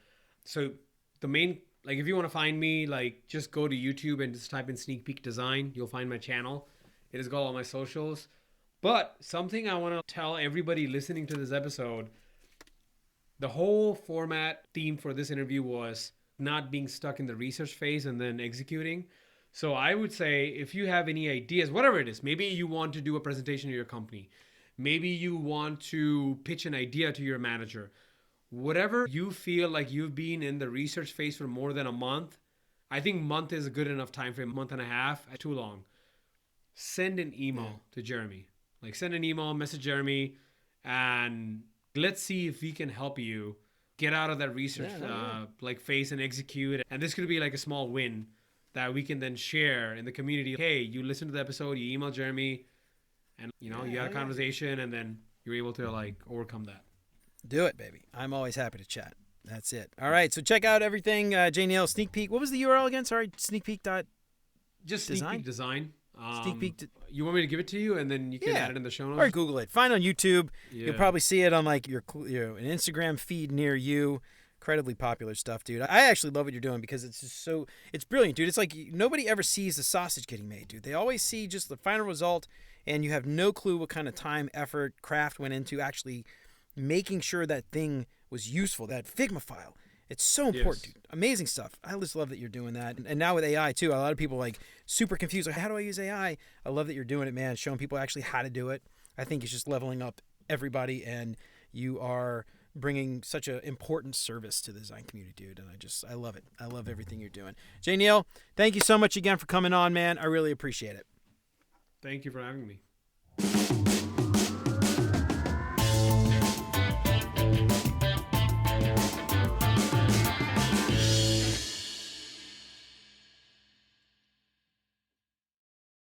So the main, like, if you want to find me, like, just go to YouTube and just type in Sneak Peek Design. You'll find my channel. It has got all my socials. But something I want to tell everybody listening to this episode, the whole format theme for this interview was not being stuck in the research phase and then executing. So I would say if you have any ideas, whatever it is, maybe you want to do a presentation to your company. Maybe you want to pitch an idea to your manager. Whatever you feel like you've been in the research phase for more than a month, I think month is a good enough time frame. Month and a half, too long. Send an email to Jeremy. Like, send an email, message Jeremy, and let's see if we can help you get out of that research phase and execute. And this could be like a small win that we can then share in the community. Hey, you listened to the episode, you emailed Jeremy, and you had a conversation, and then you're able to like overcome that. Do it, baby. I'm always happy to chat. That's it. All right, so check out everything. Jayneil, Sneak Peek. What was the URL again? Sorry, Sneak Peek dot. Just Sneak Peek Design. Sneak Peek. You want me to give it to you, and then you can add it in the show notes? Or Google it. Find on YouTube. Yeah. You'll probably see it on like your an Instagram feed near you. Incredibly popular stuff, dude. I actually love what you're doing because it's just it's brilliant, dude. It's like nobody ever sees the sausage getting made, dude. They always see just the final result, and you have no clue what kind of time, effort, craft went into actually making sure that thing was useful, that Figma file. It's so important, dude. Amazing stuff. I just love that you're doing that. And now with AI too, a lot of people like super confused. Like, how do I use AI? I love that you're doing it, man. Showing people actually how to do it. I think it's just leveling up everybody, and you are bringing such an important service to the design community, dude. And I love it. I love everything you're doing. Jayneil, thank you so much again for coming on, man. I really appreciate it. Thank you for having me.